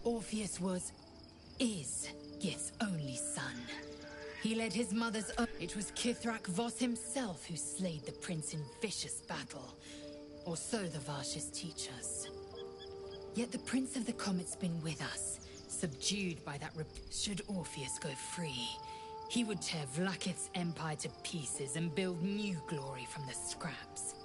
Orpheus is Gith's only son. He led his mother's It was Kithrak Voss himself who slayed the prince in vicious battle. Or so the Varshas teach us. Yet the Prince of the Comet's been with us, subdued by that Should Orpheus go free, he would tear Vlaakith's empire to pieces and build new glory from the scraps.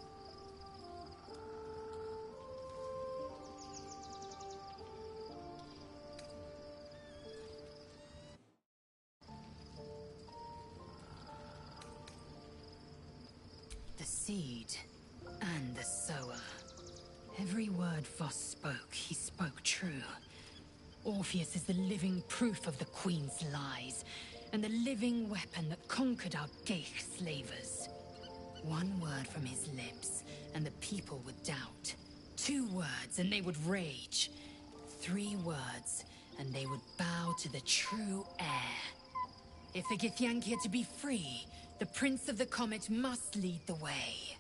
The seed and the sower. Every word Voss spoke, he spoke true. Orpheus is the living proof of the Queen's lies, and the living weapon that conquered our Gaith slavers. One word from his lips, and the people would doubt. 2 words, and they would rage. 3 words, and they would bow to the true heir. If the Githyanki are to be free, the Prince of the Comet must lead the way.